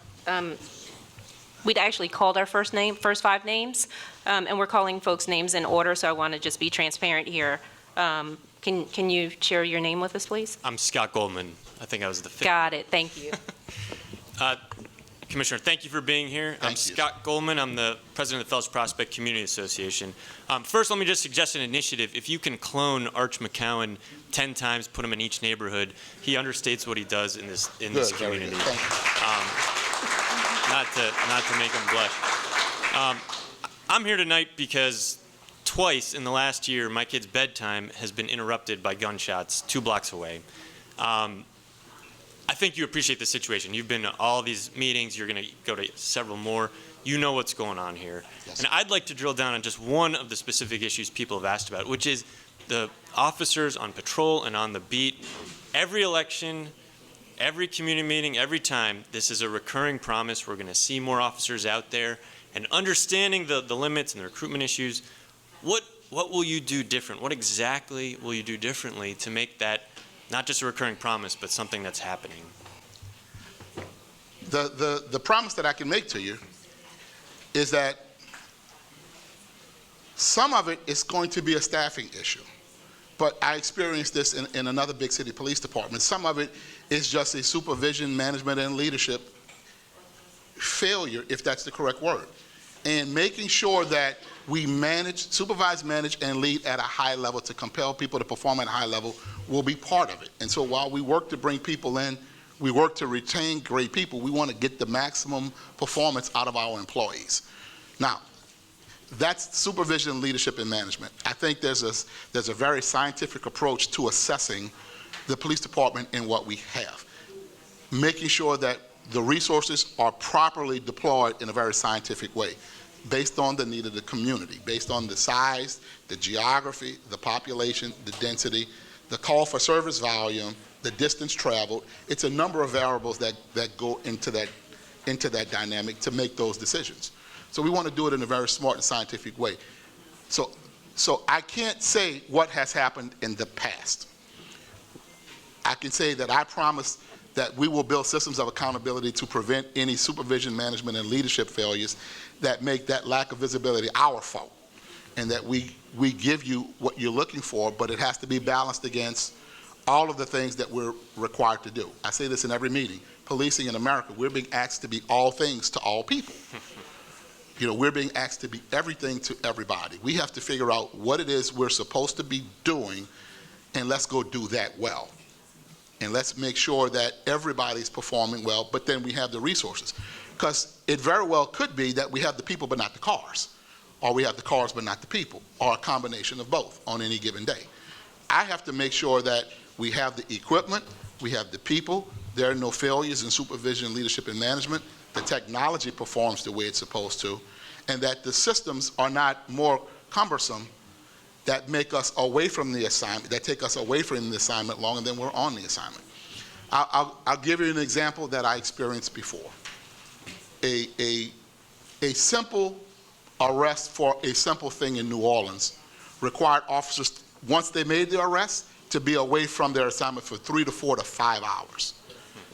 we'd actually called our first 5 names, and we're calling folks' names in order, so I want to just be transparent here. Can you share your name with us, please? I'm Scott Goldman. I think I was the 5th. Got it. Thank you. Commissioner, thank you for being here. I'm Scott Goldman. I'm the president of the Fells Prospect Community Association. First, let me just suggest an initiative. If you can clone Arch McCowan 10 times, put him in each neighborhood, he understates what he does in this community. Not to make him blush. I'm here tonight because twice in the last year, my kid's bedtime has been interrupted by gunshots 2 blocks away. I think you appreciate the situation. You've been to all these meetings. You're going to go to several more. You know what's going on here. Yes. And I'd like to drill down on just one of the specific issues people have asked about, which is the officers on patrol and on the beat. Every election, every community meeting, every time, this is a recurring promise. We're going to see more officers out there. And understanding the limits and the recruitment issues, what will you do different? What exactly will you do differently to make that not just a recurring promise, but something that's happening? The promise that I can make to you is that some of it is going to be a staffing issue. But I experienced this in another big city police department. Some of it is just a supervision, management, and leadership failure, if that's the correct word. And making sure that we supervise, manage, and lead at a high level to compel people to perform at a high level will be part of it. And so while we work to bring people in, we work to retain great people, we want to get the maximum performance out of our employees. Now, that's supervision, leadership, and management. I think there's a very scientific approach to assessing the police department and what we have. Making sure that the resources are properly deployed in a very scientific way, based on the need of the community, based on the size, the geography, the population, the density, the call for service volume, the distance traveled. It's a number of variables that go into that dynamic to make those decisions. So we want to do it in a very smart and scientific way. So I can't say what has happened in the past. I can say that I promise that we will build systems of accountability to prevent any supervision, management, and leadership failures that make that lack of visibility our fault, and that we give you what you're looking for, but it has to be balanced against all of the things that we're required to do. I say this in every meeting. Policing in America, we're being asked to be all things to all people. We're being asked to be everything to everybody. We have to figure out what it is we're supposed to be doing, and let's go do that well. And let's make sure that everybody's performing well, but then we have the resources. Because it very well could be that we have the people but not the cars, or we have the cars but not the people, or a combination of both on any given day. I have to make sure that we have the equipment, we have the people, there are no failures in supervision, leadership, and management, the technology performs the way it's supposed to, and that the systems are not more cumbersome that make us away from the assignment, that take us away from the assignment longer than we're on the assignment. I'll give you an example that I experienced before. A simple arrest for a simple thing in New Orleans required officers, once they made the arrest, to be away from their assignment for 3 to 4 to 5 hours.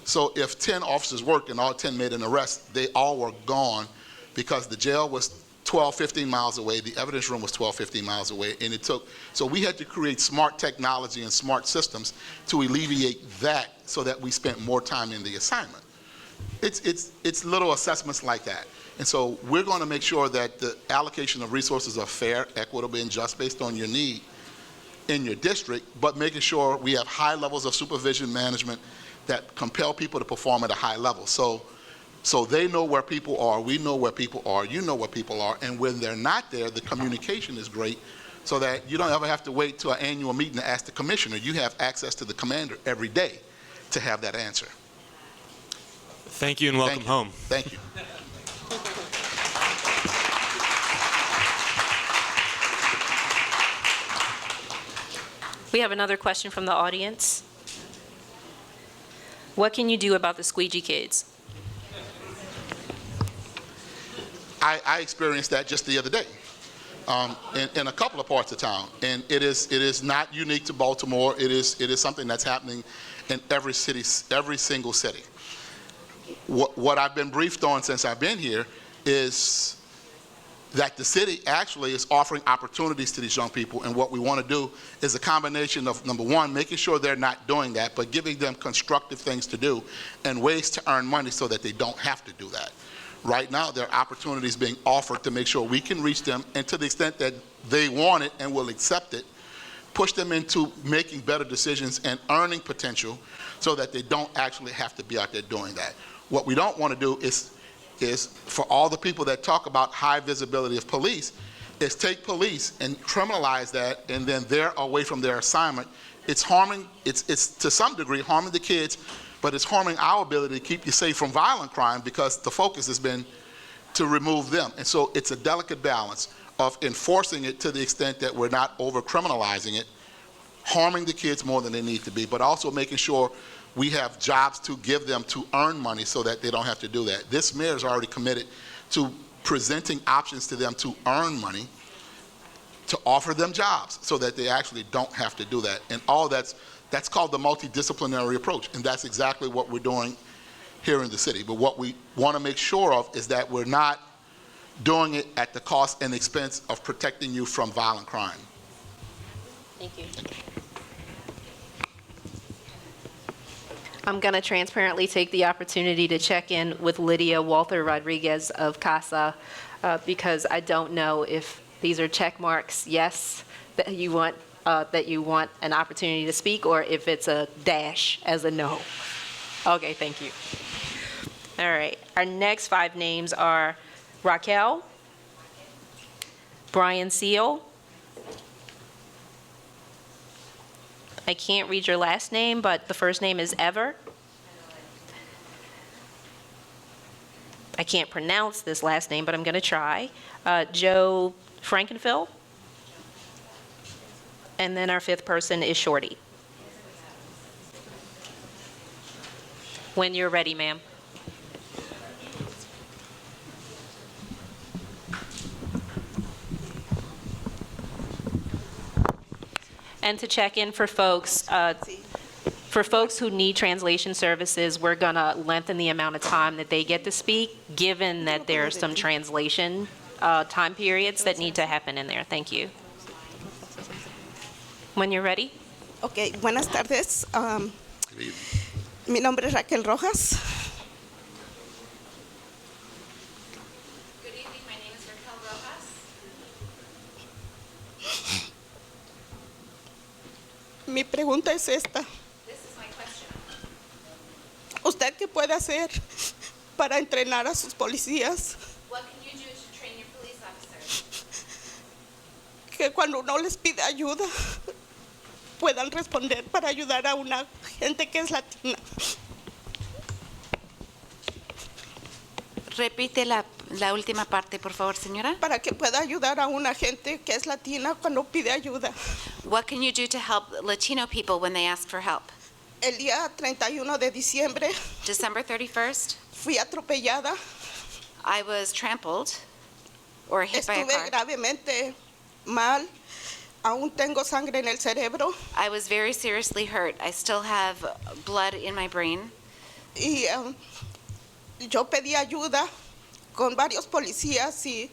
So if 10 officers worked and all 10 made an arrest, they all were gone because the jail was 12, 15 miles away, the evidence room was 12, 15 miles away, and so we had to create smart technology and smart systems to alleviate that so that we spent more time in the assignment. It's little assessments like that. And so we're going to make sure that the allocation of resources are fair, equitable, and just based on your need in your district, but making sure we have high levels of supervision management that compel people to perform at a high level. So they know where people are, we know where people are, you know where people are, and when they're not there, the communication is great so that you don't ever have to wait to an annual meeting to ask the commissioner. You have access to the commander every day to have that answer. Thank you and welcome home. Thank you. We have another question from the audience. What can you do about the squeegee kids? I experienced that just the other day in a couple of parts of town, and it is not unique to Baltimore. It is something that's happening in every city, every single city. What I've been briefed on since I've been here is that the city actually is offering opportunities to these young people, and what we want to do is a combination of, number one, making sure they're not doing that, but giving them constructive things to do and ways to earn money so that they don't have to do that. Right now, there are opportunities being offered to make sure we can reach them, and to the extent that they want it and will accept it, push them into making better decisions and earning potential so that they don't actually have to be out there doing that. What we don't want to do is for all the people that talk about high visibility of police, is take police and criminalize that, and then they're away from their assignment. It's to some degree harming the kids, but it's harming our ability to keep you safe from violent crime because the focus has been to remove them. And so it's a delicate balance of enforcing it to the extent that we're not over-criminalizing it, harming the kids more than they need to be, but also making sure we have jobs to give them to earn money so that they don't have to do that. This mayor is already committed to presenting options to them to earn money, to offer them jobs so that they actually don't have to do that. And all that's called the multidisciplinary approach, and that's exactly what we're doing here in the city. But what we want to make sure of is that we're not doing it at the cost and expense of protecting you from violent crime. Thank you. I'm going to transparently take the opportunity to check in with Lydia Walter Rodriguez of CASA because I don't know if these are check marks, yes, that you want an opportunity to speak, or if it's a dash as a no. Okay, thank you. All right, our next 5 names are Raquel, Brian Seal, I can't read your last name, but the first name is Ever. I can't pronounce this last name, but I'm going to try. Joe Frankenphil. And then our 5th person is Shorty. When you're ready, ma'am. And to check in for folks who need translation services, we're going to lengthen the amount of time that they get to speak, given that there are some translation time periods that need to happen in there. Thank you. When you're ready. Okay, buenas tardes. Mi nombre es Raquel Rojas. Good evening, my name is Raquel Rojas. Mi pregunta es esta. This is my question. ¿Usted qué puede hacer para entrenar a sus policías? What can you do to train your police officers? Que cuando uno les pide ayuda, puedan responder para ayudar a una gente que es latina. Repite la última parte, por favor, señora. Para que pueda ayudar a una gente que es latina cuando pide ayuda. What can you do to help Latino people when they ask for help? El día 31 de diciembre December 31st, fui atropellada. I was trampled or hit by a Estuve car. gravemente mal. Aún tengo sangre en el cerebro. I was very seriously hurt. I still have blood in my brain. y yo pedí ayuda con varios policías y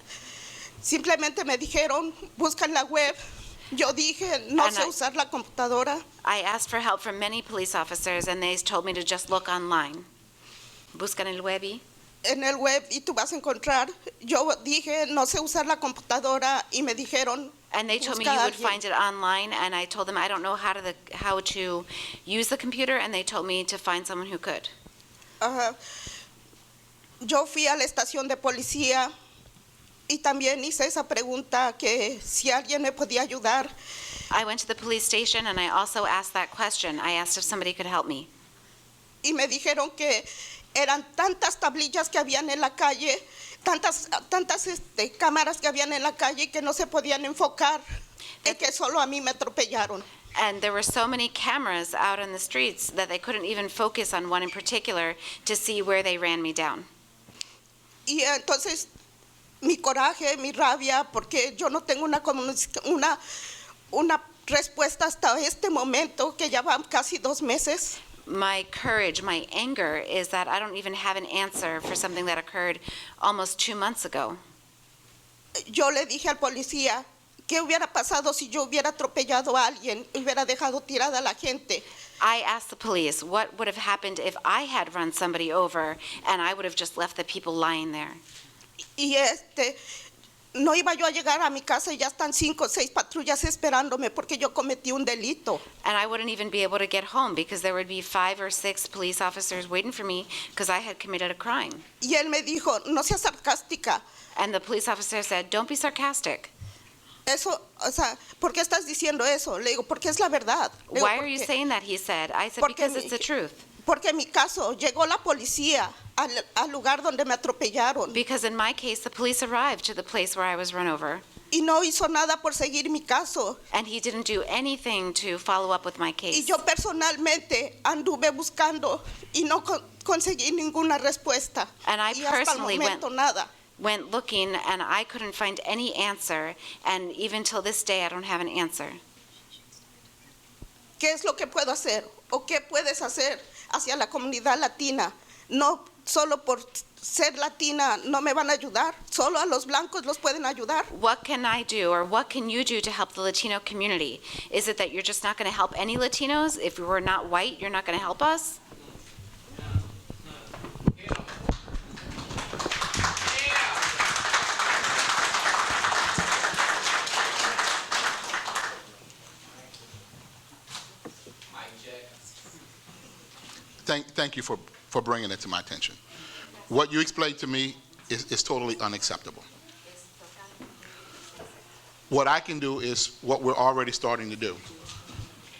simplemente me dijeron, busca en la web. Yo dije, no And sé I- usar la computadora. I asked for help from many police officers, and they told me to just look online. Buscan el web y... En el web y tú vas a encontrar. Yo dije, no sé usar la computadora y me dijeron, And they told me busca you a would alguien. find it online, and I told them I don't know how to use the computer, and they told me to find someone who could. Ajá. Yo fui a la estación de policía y también hice esa pregunta que si alguien me podía ayudar. I went to the police station, and I also asked that question. I asked if somebody could help me. Y me dijeron que eran tantas tablillas que habían en la calle, tantas cámaras que habían en la calle que no se podían enfocar, y que solo a mí me atropellaron. And there were so many cameras out in the streets that they couldn't even focus on one in particular to see where they ran me down. Y entonces mi coraje, mi rabia, porque yo no tengo una respuesta hasta este momento, que ya van casi 2 meses. My courage, my anger is that I don't even have an answer for something that occurred almost 2 months ago. Yo le dije al policía, ¿qué hubiera pasado si yo hubiera atropellado a alguien y hubiera dejado tirada a la gente? I asked the police what would have happened if I had run somebody over and I would have just left the people lying there. Y no iba yo a llegar a mi casa y ya están 5 o 6 patrullas esperándome porque yo cometí un delito. And I wouldn't even be able to get home because there would be 5 or 6 police officers waiting for me because I had committed a crime. Y él me dijo, no seas sarcástica. And the police officer said, "Don't be sarcastic. Eso, o sea, ¿por qué estás diciendo eso? Le digo, porque es la verdad. Le digo, Why are you saying that?" He said. I said, Porque "Because it's the truth." Porque en mi caso llegó la policía al lugar donde me atropellaron Because in my case, the police arrived to the place where I was run over, y no hizo nada por seguir mi caso. and he didn't do anything to follow up with my Y case. yo personalmente anduve buscando y no conseguí ninguna respuesta. And I Y hasta el personally momento nada. went looking, and I couldn't find any answer, and even till this day, I don't have an answer. ¿Qué es lo que puedo hacer? ¿O qué puedes hacer hacia la comunidad latina? No solo por ser latina no me van a ayudar, solo a los blancos los pueden ayudar. What can I do, or what can you do to help the Latino community? Is it that you're just not going to help any Latinos? If we're not white, you're not going to help us? Thank you for bringing it to my attention. What you explained to me is totally unacceptable. What I can do is what we're already starting to do,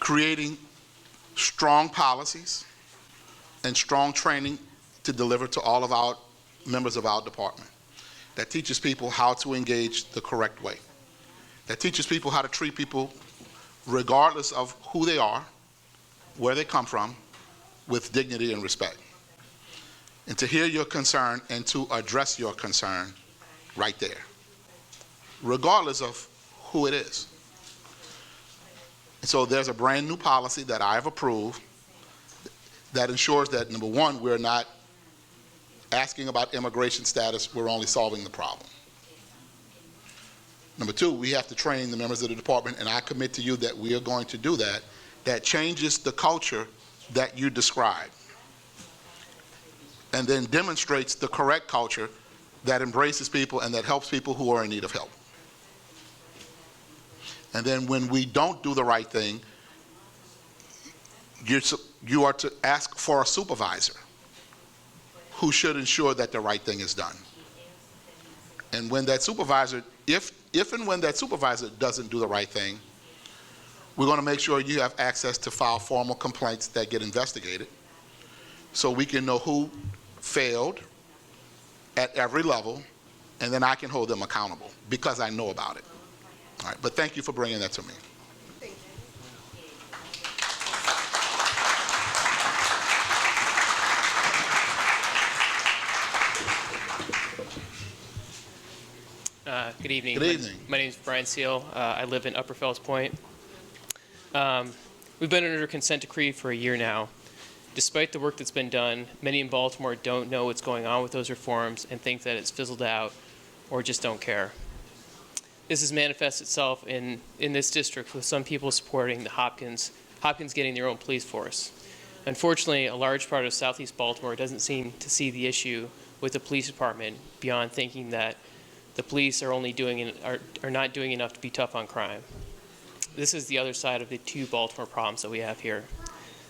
creating strong policies and strong training to deliver to all of our members of our department that teaches people how to engage the correct way, that teaches people how to treat people regardless of who they are, where they come from, with dignity and respect. And to hear your concern and to address your concern right there, regardless of who it is. And so there's a brand new policy that I've approved that ensures that, number one, we're not asking about immigration status, we're only solving the problem. Number two, we have to train the members of the department, and I commit to you that we are going to do that. That changes the culture that you described, and then demonstrates the correct culture that embraces people and that helps people who are in need of help. And then when we don't do the right thing, you are to ask for a supervisor who should ensure that the right thing is done. And when that supervisor, if and when that supervisor doesn't do the right thing, we're going to make sure you have access to file formal complaints that get investigated so we can know who failed at every level, and then I can hold them accountable because I know about it. All right, but thank you for bringing that to me. Good evening. Good evening. My name is Brian Seal. I live in Upper Fells Point. We've been under consent decree for a year now, Despite the work that's been done, many in Baltimore don't know what's going on with those reforms and think that it's fizzled out or just don't care. This has manifested itself in this district with some people supporting the Hopkins getting their own police force. Unfortunately, a large part of Southeast Baltimore doesn't seem to see the issue with the police department beyond thinking that the police are not doing enough to be tough on crime. This is the other side of the two Baltimore problems that we have here.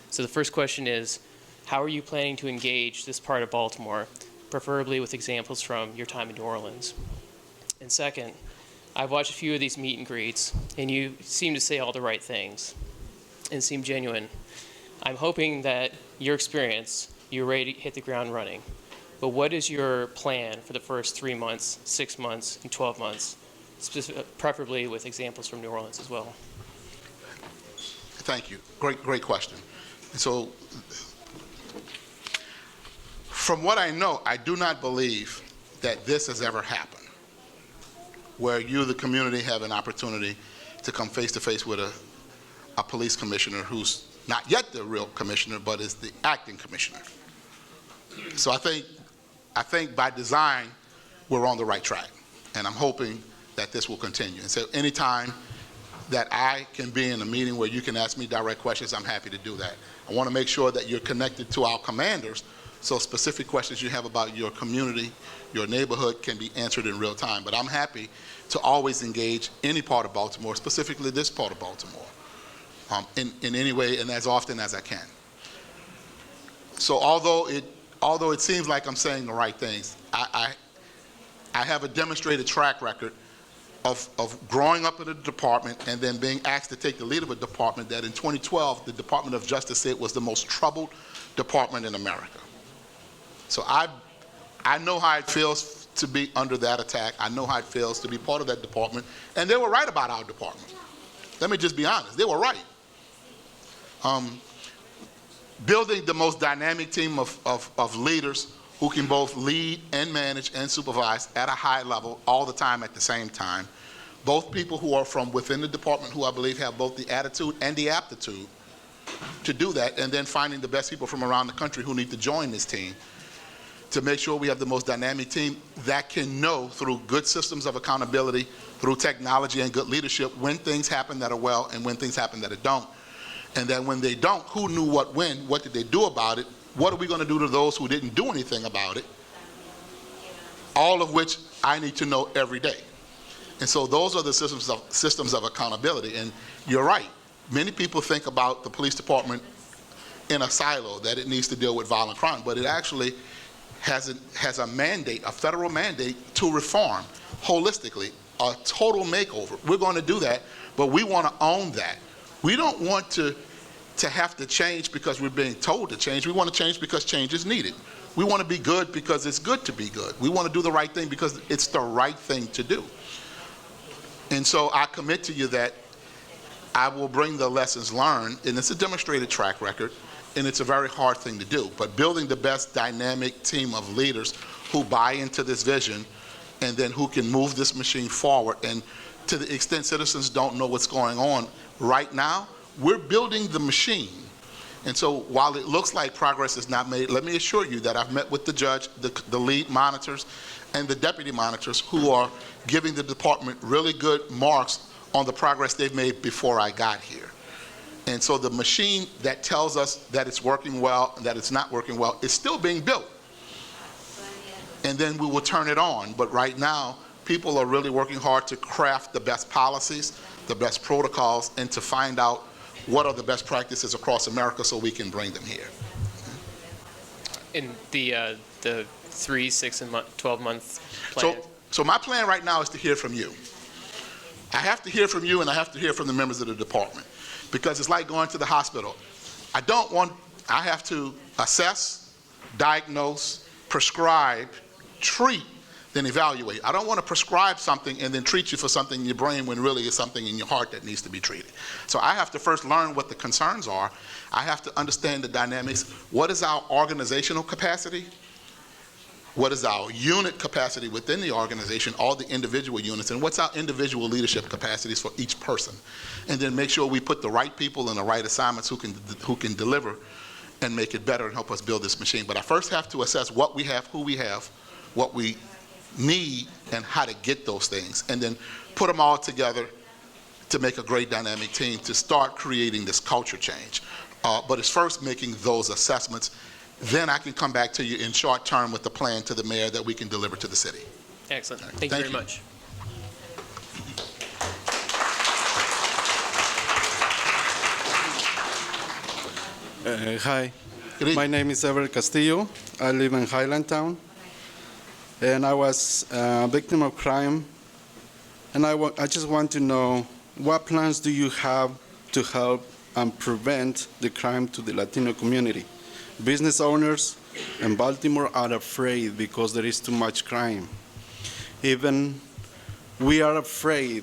So the first question is, how are you planning to engage this part of Baltimore, preferably with examples from your time in New Orleans? And second, I've watched a few of these meet and greets, and you seem to say all the right things and seem genuine. I'm hoping that your experience, you're ready to hit the ground running. But what is your plan for the first 3 months, 6 months, and 12 months, preferably with examples from New Orleans as well? Thank you. Great question. And so, from what I know, I do not believe that this has ever happened, where you, the community, have an opportunity to come face to face with a police commissioner who's not yet the real commissioner, but is the acting commissioner. So I think by design, we're on the right track, and I'm hoping that this will continue. And so anytime that I can be in a meeting where you can ask me direct questions, I'm happy to do that. I want to make sure that you're connected to our commanders, so specific questions you have about your community, your neighborhood can be answered in real time. But I'm happy to always engage any part of Baltimore, specifically this part of Baltimore, in any way and as often as I can. So although it seems like I'm saying the right things, I have a demonstrated track record of growing up in a department and then being asked to take the lead of a department that in 2012, the Department of Justice said was the most troubled department in America. So I know how it feels to be under that attack. I know how it feels to be part of that department. And they were right about our department. Let me just be honest. They were right. Building the most dynamic team of leaders who can both lead and manage and supervise at a high level all the time at the same time. Both people who are from within the department who I believe have both the attitude and the aptitude to do that, and then finding the best people from around the country who need to join this team to make sure we have the most dynamic team that can know through good systems of accountability, through technology and good leadership, when things happen that are well and when things happen that don't. And then when they don't, who knew what when, what did they do about it, what are we going to do to those who didn't do anything about it, all of which I need to know every day. And so those are the systems of accountability. And you're right, many people think about the police department in a silo, that it needs to deal with violent crime, but it actually has a mandate, a federal mandate to reform holistically, a total makeover. We're going to do that, but we want to own that. We don't want to have to change because we're being told to change. We want to change because change is needed. We want to be good because it's good to be good. We want to do the right thing because it's the right thing to do. And so I commit to you that I will bring the lessons learned, and it's a demonstrated track record, and it's a very hard thing to do. But building the best dynamic team of leaders who buy into this vision and then who can move this machine forward, and to the extent citizens don't know what's going on right now, we're building the machine. And so while it looks like progress is not made, let me assure you that I've met with the judge, the lead monitors, and the deputy monitors who are giving the department really good marks on the progress they've made before I got here. And so the machine that tells us that it's working well and that it's not working well is still being built. And then we will turn it on. But right now, people are really working hard to craft the best policies, the best protocols, and to find out what are the best practices across America so we can bring them here. In the 3, 6, and 12-month plan? So my plan right now is to hear from you. I have to hear from you, and I have to hear from the members of the department, because it's like going to the hospital. I have to assess, diagnose, prescribe, treat, then evaluate. I don't want to prescribe something and then treat you for something in your brain when really it's something in your heart that needs to be treated. So I have to first learn what the concerns are. I have to understand the dynamics. What is our organizational capacity? What is our unit capacity within the organization, all the individual units, and what's our individual leadership capacities for each person? And then make sure we put the right people in the right assignments who can deliver and make it better and help us build this machine. But I first have to assess what we have, who we have, what we need, and how to get those things, and then put them all together to make a great dynamic team to start creating this culture change. But it's first making those assessments. Then I can come back to you in short term with the plan to the mayor that we can deliver to the city. Excellent. Thank you very much. Hi, Good evening. my name is Ever Castillo. I live in Highland Town, and I was a victim of crime. And I just want to know, what plans do you have to help and prevent the crime to the Latino community? Business owners in Baltimore are afraid because there is too much crime. Even we are afraid.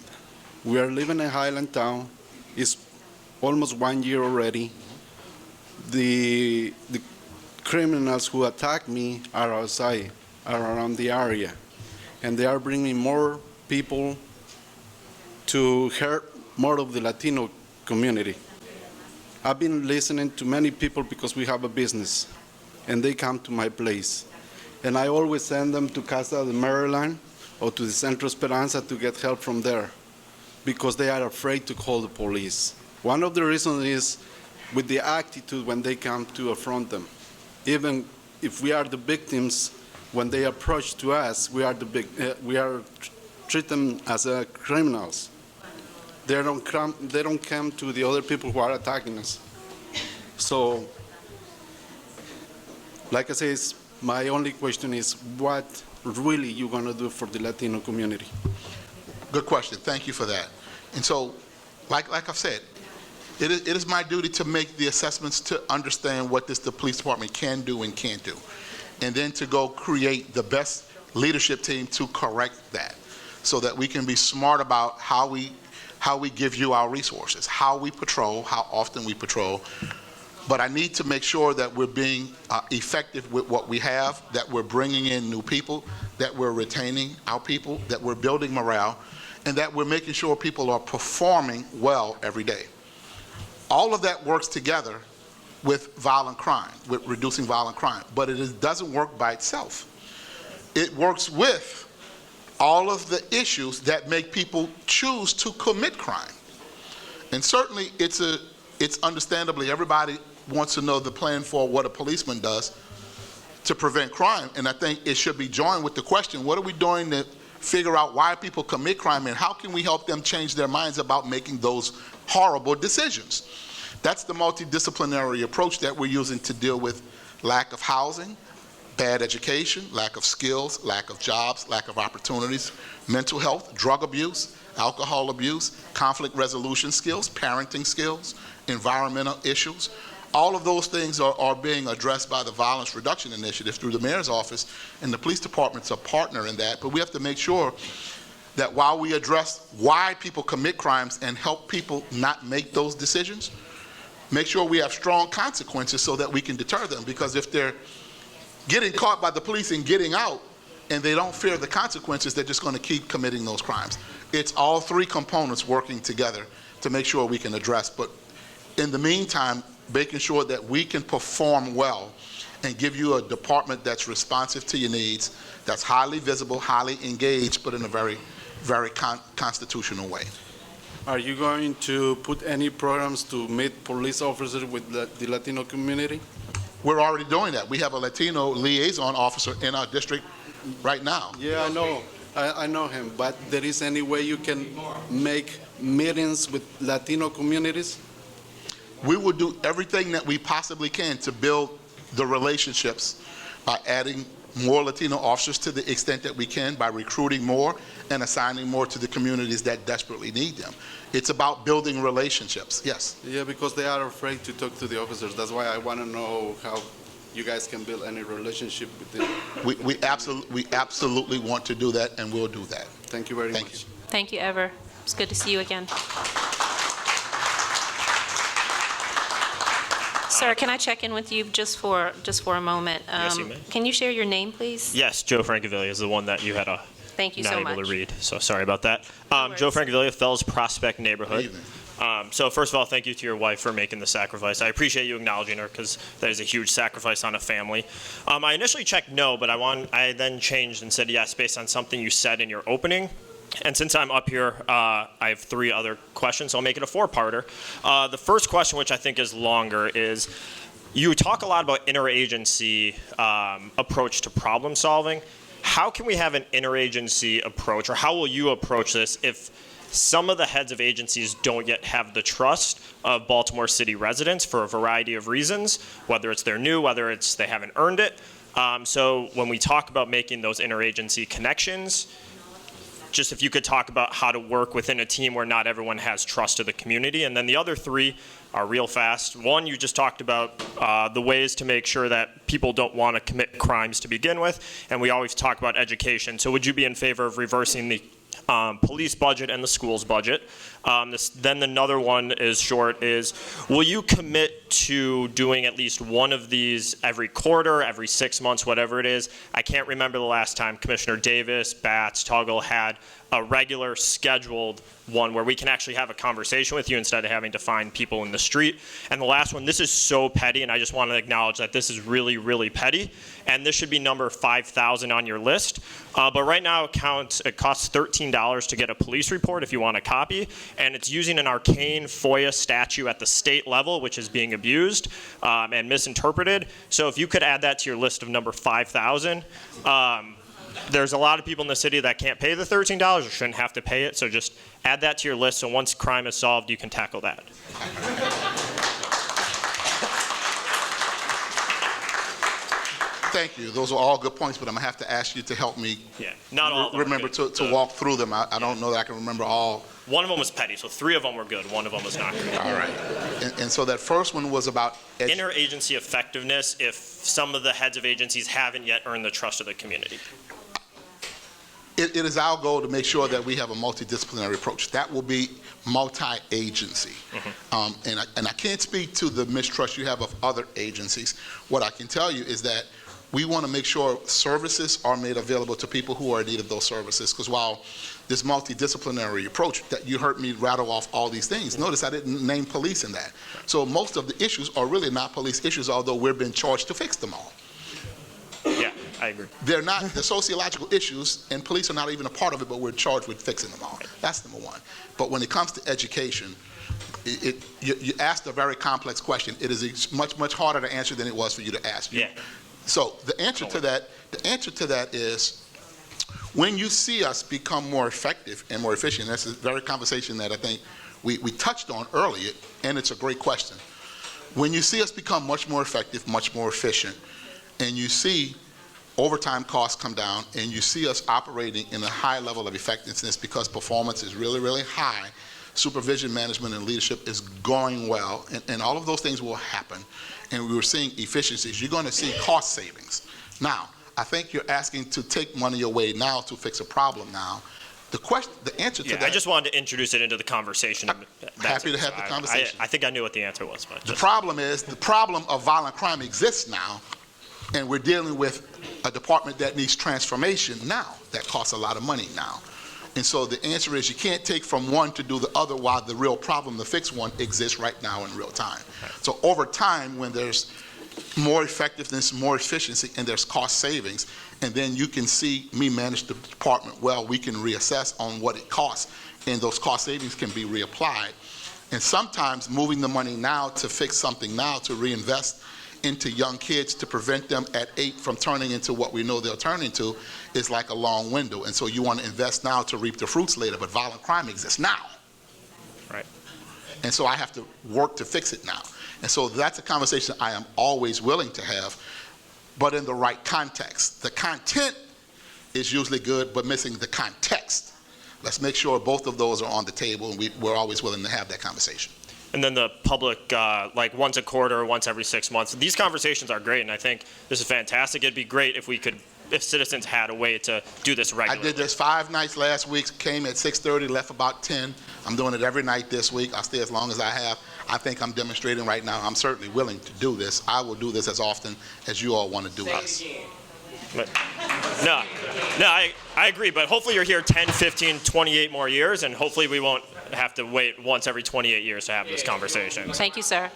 We are living in Highland Town. It's almost 1 year already. The criminals who attack me are outside, are around the area, and they are bringing more people to hurt more of the Latino community. I've been listening to many people because we have a business, and they come to my place. And I always send them to Casa de Maryland or to the Centro Esperanza to get help from there because they are afraid to call the police. One of the reasons is with the attitude when they come to affront them. Even if we are the victims, when they approach to us, we are treat them as criminals. They don't come to the other people who are attacking us. So, like I say, my only question is, what really you going to do for the Latino community? Good question. Thank you for that. And so, like I've said, it is my duty to make the assessments to understand what the police department can do and can't do, and then to go create the best leadership team to correct that, so that we can be smart about how we give you our resources, how we patrol, how often we patrol. But I need to make sure that we're being effective with what we have, that we're bringing in new people, that we're retaining our people, that we're building morale, and that we're making sure people are performing well every day. All of that works together with violent crime, with reducing violent crime, but it doesn't work by itself. It works with all of the issues that make people choose to commit crime. And certainly it's understandably, everybody wants to know the plan for what a policeman does to prevent crime, and I think it should be joined with the question, what are we doing to figure out why people commit crime, and how can we help them change their minds about making those horrible decisions? That's the multidisciplinary approach that we're using to deal with lack of housing, bad education, lack of skills, lack of jobs, lack of opportunities, mental health, drug abuse, alcohol abuse, conflict resolution skills, parenting skills, environmental issues. All of those things are being addressed by the Violence Reduction Initiative through the mayor's office, and the police department's a partner in that. But we have to make sure that while we address why people commit crimes and help people not make those decisions, make sure we have strong consequences so that we can deter them. Because if they're getting caught by the police and getting out and they don't fear the consequences, they're just going to keep committing those crimes. It's all three components working together to make sure we can address. But in the meantime, making sure that we can perform well and give you a department that's responsive to your needs, that's highly visible, highly engaged, but in a very, very constitutional way. Are you going to put any programs to meet police officers with the Latino community? We're already doing that. We have a Latino liaison officer in our district right now. Yeah, I know. I know him, but there is any way you can make meetings with Latino communities? We will do everything that we possibly can to build the relationships by adding more Latino officers to the extent that we can, by recruiting more and assigning more to the communities that desperately need them. It's about building relationships, yes. Yeah, because they are afraid to talk to the officers. That's why I want to know how you guys can build any relationship with them. We absolutely want to do that, and we'll do that. Thank you very much. Thank you. Thank you, Ever. It's good to see you again. Sir, can I check in with you just for a moment? Yes, you may. Can you share your name, please? Yes, Joe Francavilla is the one that you had Thank you not so able much. to read, so sorry about that. No Joe worries. Francavilla, Fells Prospect neighborhood. So first of all, thank you to your wife for making the sacrifice. I appreciate you acknowledging her because that is a huge sacrifice on a family. I initially checked no, but I then changed and said yes based on something you said in your opening. And since I'm up here, I have 3 other questions, so I'll make it a 4-parter. The first question, which I think is longer, is you talk a lot about interagency approach to problem solving. How can we have an interagency approach, or how will you approach this if some of the heads of agencies don't yet have the trust of Baltimore City residents for a variety of reasons, whether it's they're new, whether it's they haven't earned it? So when we talk about making those interagency connections, just if you could talk about how to work within a team where not everyone has trust of the community. And then the other 3 are real fast. One, you just talked about the ways to make sure that people don't want to commit crimes to begin with. And we always talk about education. So would you be in favor of reversing the police budget and the schools budget? Then another one is short is, will you commit to doing at least one of these every quarter, every 6 months, whatever it is? I can't remember the last time Commissioner Davis, Batts, Tuggle had a regular scheduled one where we can actually have a conversation with you instead of having to find people in the street. And the last one, this is so petty, and I just want to acknowledge that this is really, really petty, and this should be number 5,000 on your list. But right now it costs $13 to get a police report if you want a copy, and it's using an arcane FOIA statute at the state level, which is being abused and misinterpreted. So if you could add that to your list of number 5,000. There's a lot of people in the city that can't pay the $13 or shouldn't have to pay it, so just add that to your list, so once crime is solved, you can tackle that. Thank you. Those are all good points, but I'm going to have to ask you to help me Not all of them remember to walk through them. I don't know that I can remember all. One of them was petty, so 3 of them were good. One of them was not good. All right. And so that first one was about interagency effectiveness if some of the heads of agencies haven't yet earned the trust of the community. It is our goal to make sure that we have a multidisciplinary approach. That will be multi-agency. And I can't speak to the mistrust you have of other agencies. What I can tell you is that we want to make sure services are made available to people who are in need of those services. Because while this multidisciplinary approach that you heard me rattle off all these things, notice I didn't name police in that. So most of the issues are really not police issues, although we're being charged to fix them all. Yeah, I agree. They're not the sociological issues, and police are not even a part of it, but we're charged with fixing them all. That's number one. But when it comes to education, you asked a very complex question. It is much, much harder to answer than it was for you to ask. So the answer to that is, when you see us become more effective and more efficient, that's a very conversation that I think we touched on earlier, and it's a great question. When you see us become much more effective, much more efficient, and you see overtime costs come down, and you see us operating in a high level of effectiveness because performance is really, really high, supervision, management, and leadership is going well, and all of those things will happen, and we were seeing efficiencies, you're going to see cost savings. Now, I think you're asking to take money away now to fix a problem now. The answer to that... I just wanted to introduce it into the conversation. Happy to have the conversation. I think I knew what the answer was. But the problem is, the problem of violent crime exists now, and we're dealing with a department that needs transformation now, that costs a lot of money now. And so the answer is, you can't take from one to do the other while the real problem to fix one exists right now in real time. So over time, when there's more effectiveness, more efficiency, and there's cost savings, and then you can see me manage the department well, we can reassess on what it costs, and those cost savings can be reapplied. And sometimes moving the money now to fix something now, to reinvest into young kids to prevent them at 8 from turning into what we know they'll turn into is like a long window. And so you want to invest now to reap the fruits later, but violent crime exists now. Right. And so I have to work to fix it now. And so that's a conversation I am always willing to have, but in the right context. The content is usually good, but missing the context. Let's make sure both of those are on the table, and we're always willing to have that conversation. And then the public, like once a quarter or once every 6 months. These conversations are great, and I think this is fantastic. It'd be great if citizens had a way to do this regularly. I did this 5 nights last week, came at 6:30, left about 10. I'm doing it every night this week. I'll stay as long as I have. I think I'm demonstrating right now. I'm certainly willing to do this. I will do this as often as you all want to do this. But No, I agree, but hopefully you're here 10, 15, 28 more years, and hopefully we won't have to wait once every 28 years to have this conversation. Thank you, sir.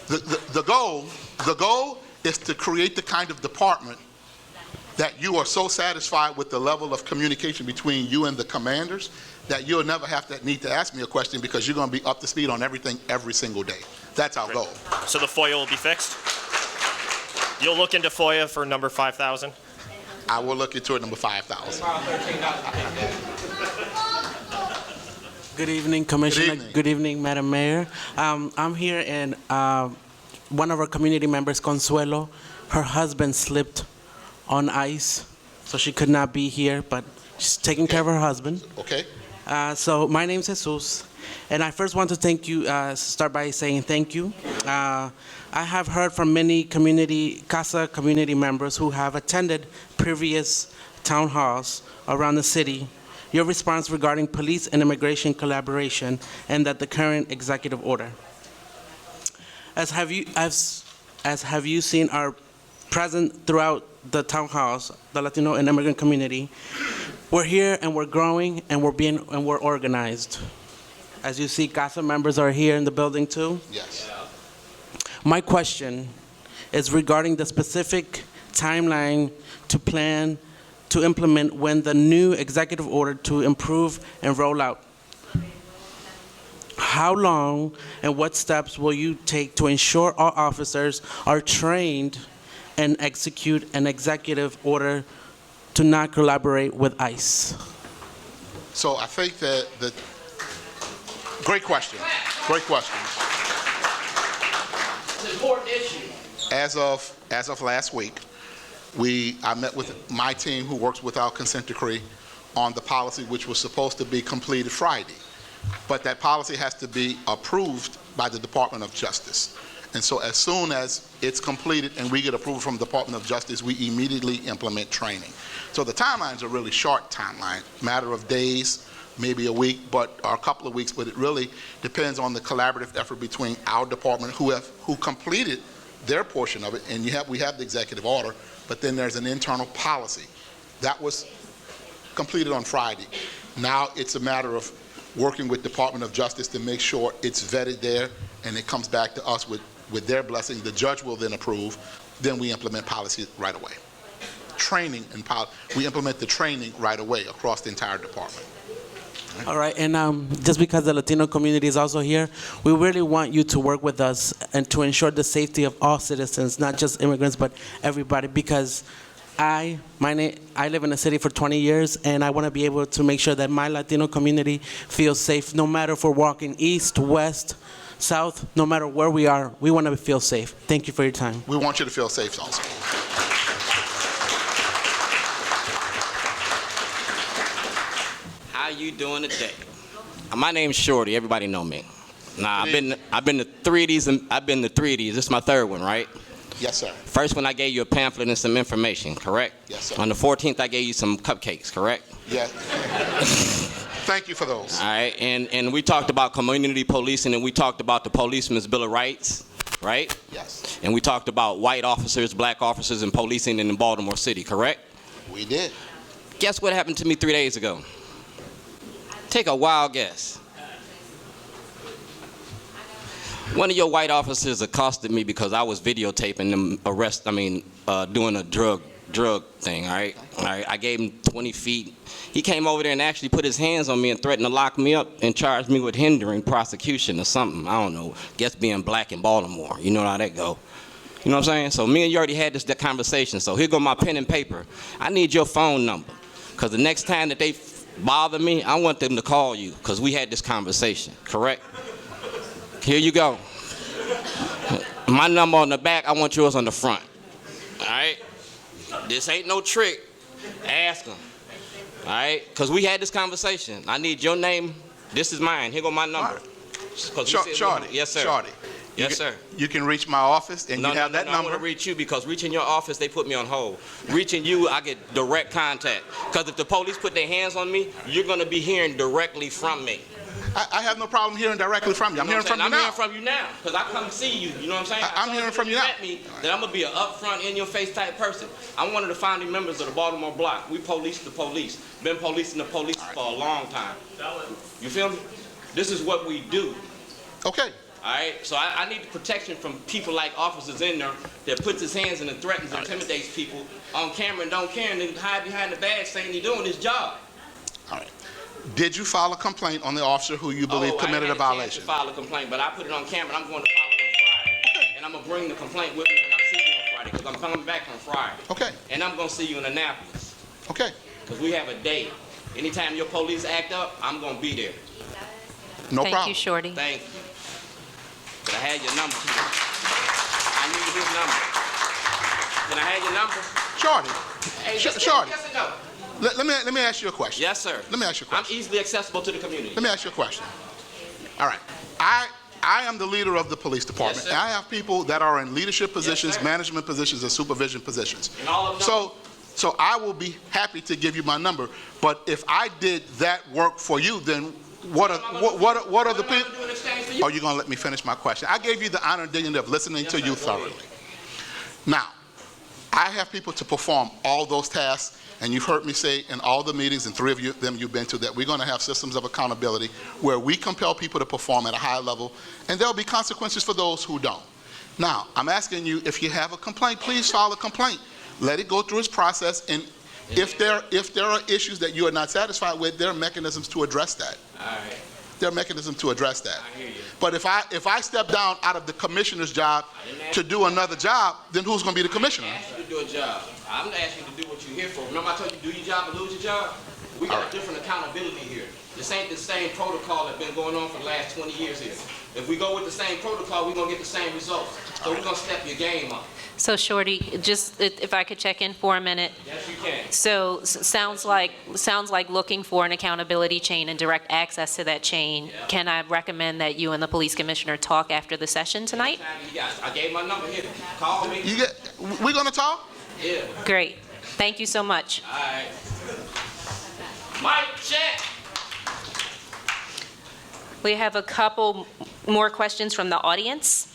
The goal is to create the kind of department that you are so satisfied with the level of communication between you and the commanders that you'll never need to ask me a question because you're going to be up to speed on everything every single day. That's our goal. So the FOIA will be fixed? You'll look into FOIA for number 5,000? I will look into it, number 5,000. Good evening, Commissioner. evening. Good evening, Madam Mayor. I'm here, and one of our community members, Consuelo, her husband slipped on ice, so she could not be here, but she's taking care of her husband. Okay. So my name's Jesus, and I first want to thank you, start by saying thank you. I have heard from many CASA community members who have attended previous town halls around the city, your response regarding police and immigration collaboration, and that the current executive order. As have you seen our present throughout the town halls, the Latino and immigrant community, we're here and we're growing and we're organized. As you see, CASA members are here in the building too. Yes. My question is regarding the specific timeline to plan to implement when the new executive order to improve and roll out. How long and what steps will you take to ensure all officers are trained and execute an executive order to not collaborate with ICE? So I think that great question. Great question. It's an important issue. As of last week, I met with my team who works with our consent decree on the policy, which was supposed to be completed Friday. But that policy has to be approved by the Department of Justice. And so as soon as it's completed and we get approval from the Department of Justice, we immediately implement training. So the timelines are really short timeline, matter of days, maybe a week, or a couple of weeks, but it really depends on the collaborative effort between our department who completed their portion of it, and we have the executive order, but then there's an internal policy. That was completed on Friday. Now it's a matter of working with Department of Justice to make sure it's vetted there and it comes back to us with their blessing. The judge will then approve. Then we implement policy right away. Training and we implement the training right away across the entire department. All right, and just because the Latino community is also here, we really want you to work with us and to ensure the safety of all citizens, not just immigrants, but everybody, because I live in the city for 20 years, and I want to be able to make sure that my Latino community feels safe, no matter if we're walking east, west, south, no matter where we are, we want to feel safe. Thank you for your time. We want you to feel safe also. How you doing today? My name's Shorty. Everybody know me. Nah, I've been to 3Ds and I've been to 3Ds. This is my third one, right? Yes, sir. First one I gave you a pamphlet and some information, correct? Yes, sir. On the 14th I gave you some cupcakes, correct? Yes. Thank you for those. All right, and we talked about community policing, and we talked about the Policeman's Bill of Rights, right? Yes. And we talked about white officers, black officers, and policing in Baltimore City, correct? We did. Guess what happened to me 3 days ago? Take a wild guess. One of your white officers accosted me because I was videotaping them doing a drug thing, all right? All right? I gave him 20 feet. He came over there and actually put his hands on me and threatened to lock me up and charge me with hindering prosecution or something. I don't know. Guess being black in Baltimore. You know how that go. You know what I'm saying? So me and you already had that conversation. So here go my pen and paper. I need your phone number, because the next time that they bother me, I want them to call you, because we had this conversation, correct? Here you go. My number on the back, I want yours on the front. All right? This ain't no trick. Ask them. All right? Because we had this conversation. I need your name. This is mine. Here go my number. Shorty. Yes, sir. Shorty. Yes, sir. You can reach my office, and you have that number. I want to reach you, because reaching your office, they put me on hold. Reaching you, I get direct contact. Because if the police put their hands on me, you're going to be hearing directly from me. I have no problem hearing directly from you. I'm hearing from you I'm now. hearing from you now, because I come to see you. You know what I'm saying? I'm hearing from you now. Met me, that I'm going to be an upfront, in-your-face type person. I'm one of the founding members of the Baltimore block. We police the police. Been policing the police for a long time. You feel me? This is what we do. Okay. All right? So I need the protection from people like officers in there that puts his hands in and threatens and intimidates people on camera and don't care and then hide behind the badge saying he's doing his job. All right. Did you file a complaint on the officer who you believe committed a violation? I file a complaint, but I put it on camera. I'm going to file it on Friday. And I'm going to bring the complaint with me when I see you on Friday, because I'm coming back on Friday. Okay. And I'm going to see you in Annapolis. Okay. Because we have a date. Anytime your police act up, I'm going to be there. No problem. Thank you, Shorty. Thank you. But I had your number. I need his number. Can I have your number? Shorty. Hey, Shorty. Yes or no? Let me ask you a question. Yes, sir. Let me ask you a question. I'm easily accessible to the community. Let me ask you a question. All right. I am the leader of the police department. Yes, sir. And I have people that are in leadership positions, sir. management positions, and supervision positions. And all of them. So I will be happy to give you my number. But if I did that work for you, then what are the people? Are you going to let me finish my question? I gave you the honor and dignity of listening to you thoroughly. Now, I have people to perform all those tasks, and you've heard me say in all the meetings, and three of them you've been to, that we're going to have systems of accountability where we compel people to perform at a high level, and there'll be consequences for those who don't. Now, I'm asking you, if you have a complaint, please file a complaint. Let it go through its process, and if there are issues that you are not satisfied with, there are mechanisms to address that. All right. There are mechanisms to address that. I hear you. But if I step down out of the commissioner's job to do another job, then who's going to be the commissioner? I asked you to do a job. I'm asking you to do what you're here for. Remember I told you do your job and lose your job? We got a different accountability here. This ain't the same protocol that's been going on for the last 20 years here. If we go with the same protocol, we're going to get the same results. So we're going to step your game up. So Shorty, just if I could check in for a minute. Yes, you can. So sounds like looking for an accountability chain and direct access to that chain. Yeah. Can I recommend that you and the police commissioner talk after the session tonight? I gave my number here. Call me. We're going to talk? Yeah. Great. Thank you so much. All right. Mic check. We have a couple more questions from the audience.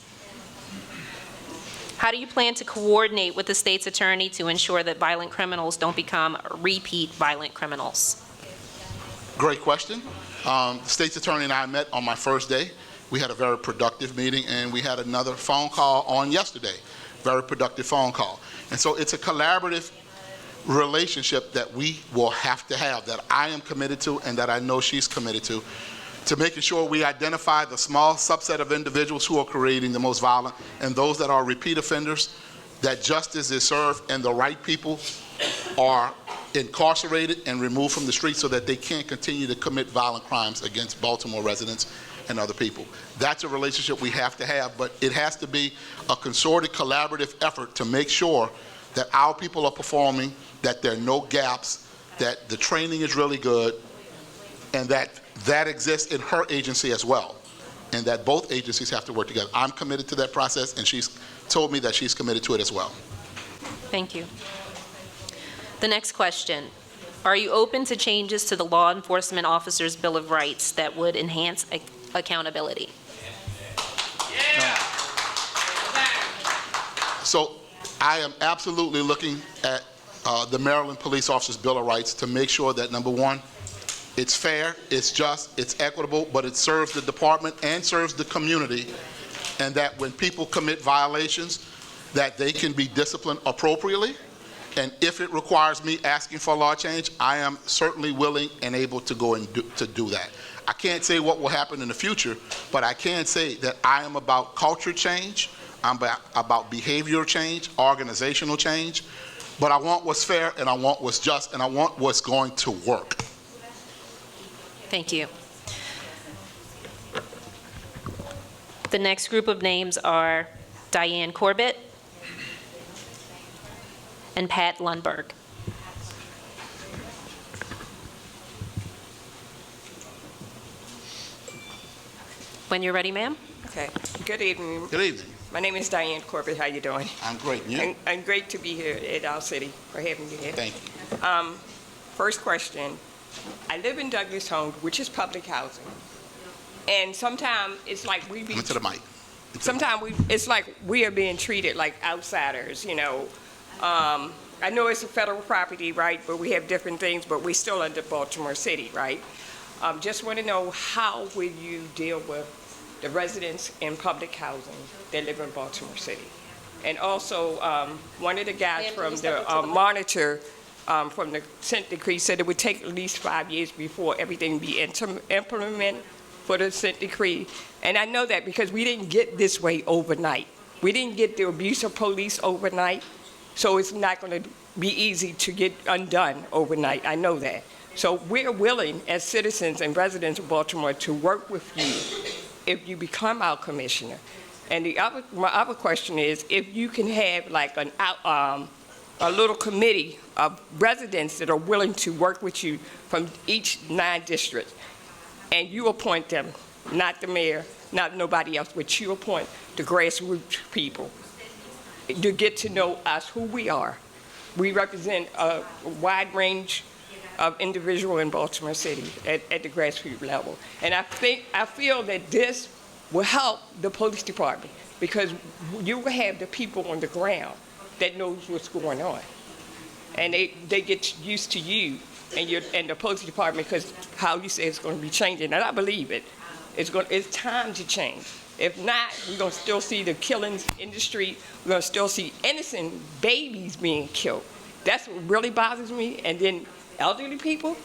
How do you plan to coordinate with the state's attorney to ensure that violent criminals don't become repeat violent criminals? Great question. The state's attorney and I met on my first day. We had a very productive meeting, and we had another phone call on yesterday. Very productive phone call. And so it's a collaborative relationship that we will have to have, that I am committed to and that I know she's committed to making sure we identify the small subset of individuals who are creating the most violent and those that are repeat offenders, that justice is served and the right people are incarcerated and removed from the streets so that they can't continue to commit violent crimes against Baltimore residents and other people. That's a relationship we have to have, but it has to be a concerted, collaborative effort to make sure that our people are performing, that there are no gaps, that the training is really good, and that exists in her agency as well, and that both agencies have to work together. I'm committed to that process, and she's told me that she's committed to it as well. Thank you. The next question. Are you open to changes to the law enforcement officer's Bill of Rights that would enhance accountability? Yeah. So I am absolutely looking at the Maryland Police Officers Bill of Rights to make sure that, number one, it's fair, it's just, it's equitable, but it serves the department and serves the community, and that when people commit violations, that they can be disciplined appropriately. And if it requires me asking for law change, I am certainly willing and able to go and do that. I can't say what will happen in the future, but I can say that I am about culture change, I'm about behavioral change, organizational change, but I want what's fair, and I want what's just, and I want what's going to work. Thank you. The next group of names are Diane Corbett and Pat Lundberg. When you're ready, ma'am. Okay. Good evening. Good evening. My name is Diane Corbett. How you doing? I'm great. And you? I'm great to be here at our city for having you here. Thank you. First question. I live in Douglas Homes, which is public housing. And sometimes it's like we be... Into the mic. Sometimes it's like we are being treated like outsiders, you know. I know it's a federal property, right, but we have different things, but we're still under Baltimore City, right? Just want to know, how will you deal with the residents in public housing that live in Baltimore City? And also, one of the guys from the monitor from the consent decree said it would take at least 5 years before everything be implemented for the consent decree. And I know that because we didn't get this way overnight. We didn't get the abuse of police overnight, so it's not going to be easy to get undone overnight. I know that. So we're willing, as citizens and residents of Baltimore, to work with you if you become our commissioner. And my other question is, if you can have like a little committee of residents that are willing to work with you from each 9 districts, and you appoint them, not the mayor, not nobody else, but you appoint the grassroots people to get to know us, who we are. We represent a wide range of individuals in Baltimore City at the grassroots level. And I feel that this will help the police department, because you will have the people on the ground that knows what's going on. And they get used to you and the police department, because how you say it's going to be changing, and I believe it. It's time to change. If not, we're going to still see the killings in the street. We're going to still see innocent babies being killed. That's what really bothers me. And then elderly people,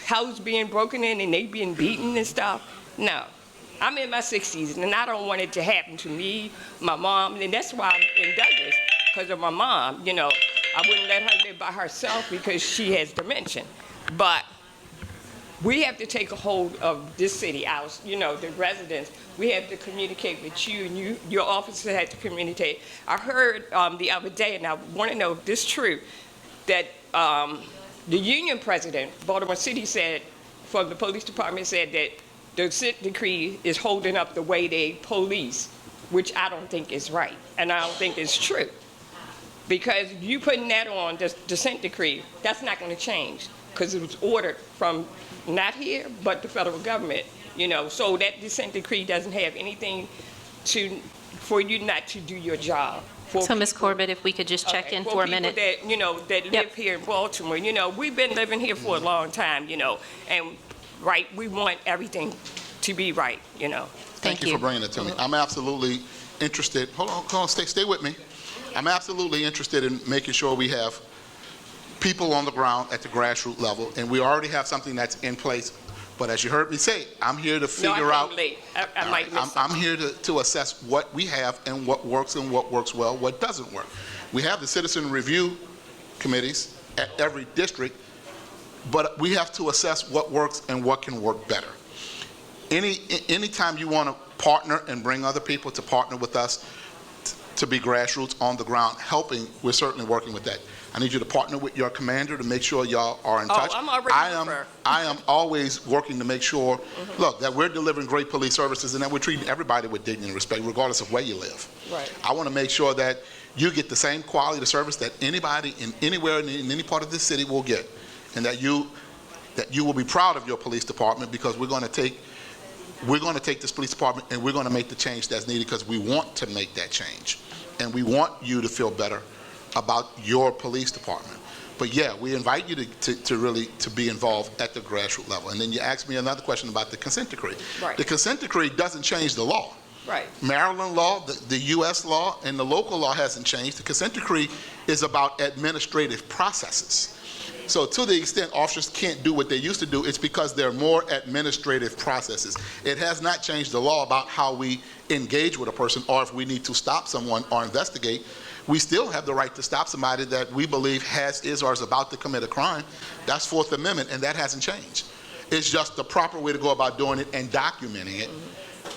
houses being broken in and they being beaten and stuff. No. I'm in my 60s, and I don't want it to happen to me, my mom, and that's why I'm in Douglas, because of my mom. You know, I wouldn't let her live by herself because she has dementia. But we have to take a hold of this city, the residents. We have to communicate with you, and your officer had to communicate. I heard the other day, and I want to know if this is true, that the union president, Baltimore City, said, from the police department, said that the consent decree is holding up the way they police, which I don't think is right, and I don't think it's true. Because you putting that on the consent decree, that's not going to change, because it was ordered from not here, but the federal government, so that consent decree doesn't have anything for you not to do your job. So, Ms. Corbett, if we could just check in for a minute. That live here in Baltimore, we've been living here for a long time, and we want everything to be right, Thank you for bringing it to me. I'm absolutely interested. Hold on, stay with me. I'm absolutely interested in making sure we have people on the ground at the grassroots level, and we already have something that's in place. But as you heard me say, I'm here to figure out. I'm here to assess what we have and what works well, what doesn't work. We have the citizen review committees at every district, but we have to assess what works and what can work better. Anytime you want to partner and bring other people to partner with us to be grassroots on the ground helping, we're certainly working with that. I need you to partner with your commander to make sure y'all are in touch. I'm already I am always working to make sure, look, that we're delivering great police services and that we're treating everybody with dignity and respect, regardless of where you live. Right. I want to make sure that you get the same quality of service that anybody anywhere in any part of this city will get, and that you will be proud of your police department, because we're going to take this police department and we're going to make the change that's needed, because we want to make that change, and we want you to feel better about your police department. But yeah, we invite you to really be involved at the grassroots level. And then you asked me another question about the consent decree. Right. The consent decree doesn't change the law. Right. Maryland law, the U.S. law, and the local law hasn't changed. The consent decree is about administrative processes. So to the extent officers can't do what they used to do, it's because there are more administrative processes. It has not changed the law about how we engage with a person, or if we need to stop someone or investigate. We still have the right to stop somebody that we believe is or is about to commit a crime. That's Fourth Amendment, and that hasn't changed. It's just the proper way to go about doing it and documenting it,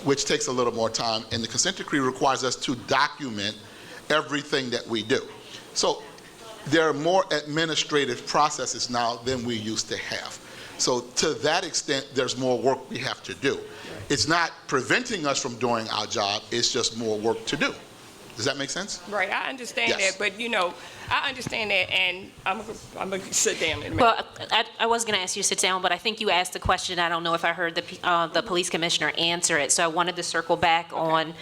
which takes a little more time. And the consent decree requires us to document everything that we do. So there are more administrative processes now than we used to have. So to that extent, there's more work we have to do. It's not preventing us from doing our job, it's just more work to do. Does that make sense? Right, I understand Yes. that, but you know, I understand that, and I'm gonna sit down in a minute. Well, I was going to ask you to sit down, but I think you asked the question. I don't know if I heard the police commissioner answer it. So I wanted to circle back on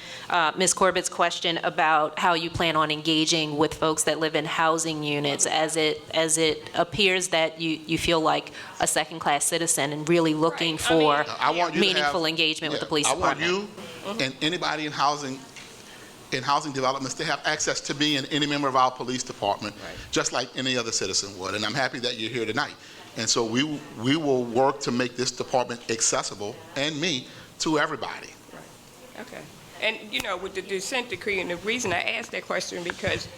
Ms. Corbett's question about how you plan on engaging with folks that live in housing units, as it appears that you feel like a second-class citizen and really looking for I want you to have- meaningful engagement with the police department. I want you and anybody in housing developments to have access to me and any member of our police department, just like any other citizen would. And I'm happy that you're here tonight. And so we will work to make this department accessible, and me, to everybody. Okay. And, you know, with the consent decree, and the reason I asked that question, because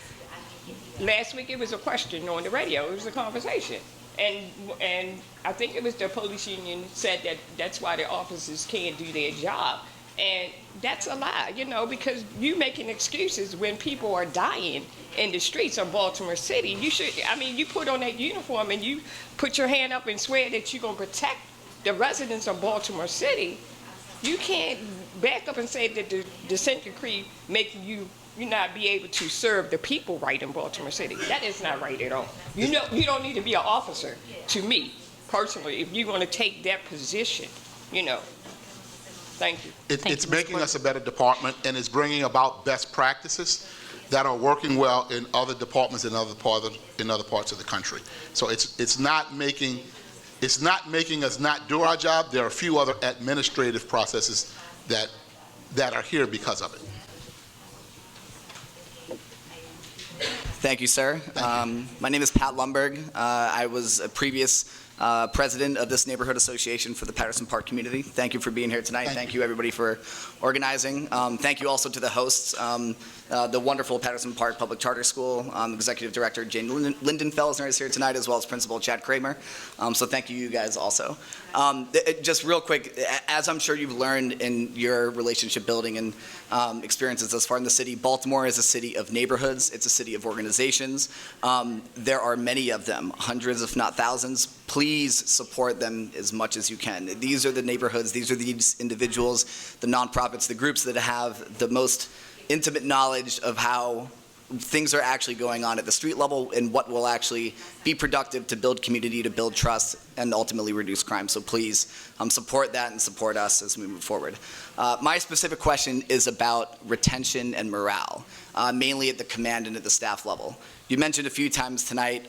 last week it was a question on the radio. It was a conversation. And I think it was the police union said that that's why the officers can't do their job. And that's a lie, you know, because you making excuses when people are dying in the streets of Baltimore City. You should, I mean, you put on that uniform and you put your hand up and swear that you're going to protect the residents of Baltimore City. You can't back up and say that the consent decree making you not be able to serve the people right in Baltimore City. That is not right at all. You know, you don't need to be an officer, to me, personally, if you're going to take that position, you know. Thank you. It's making us a better department, and it's bringing about best practices that are working well in other departments in other parts of the country. So it's not making us not do our job. There are a few other administrative processes that are here because of it. Thank you, sir. My name is Pat Lumberg. I was a previous president of this neighborhood association for the Patterson Park community. Thank you for being here tonight. Thank you, everybody, for organizing. Thank you also to the hosts, the wonderful Patterson Park Public Charter School. Executive Director Jane Lindenfelsner is here tonight, as well as Principal Chad Kramer. So thank you guys also. Just real quick, as I'm sure you've learned in your relationship building and experiences thus far in the city, Baltimore is a city of neighborhoods. It's a city of organizations. There are many of them, hundreds if not thousands. Please support them as much as you can. These are the neighborhoods, these are these individuals, the nonprofits, the groups that have the most intimate knowledge of how things are actually going on at the street level and what will actually be productive to build community, to build trust, and ultimately reduce crime. So please support that and support us as we move forward. My specific question is about retention and morale, mainly at the command and at the staff level. You mentioned a few times tonight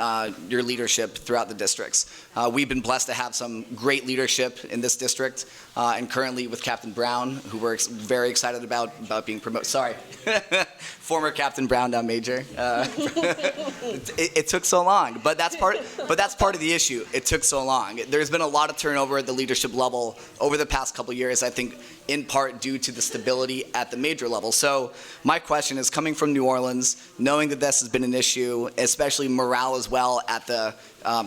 your leadership throughout the districts. We've been blessed to have some great leadership in this district, and currently with Captain Brown, who we're very excited about being promoted. Sorry, former Captain Brown, now Major. It took so long, but that's part of the issue. It took so long. There's been a lot of turnover at the leadership level over the past couple years, I think in part due to the stability at the major level. So my question is, coming from New Orleans, knowing that this has been an issue, especially morale as well at the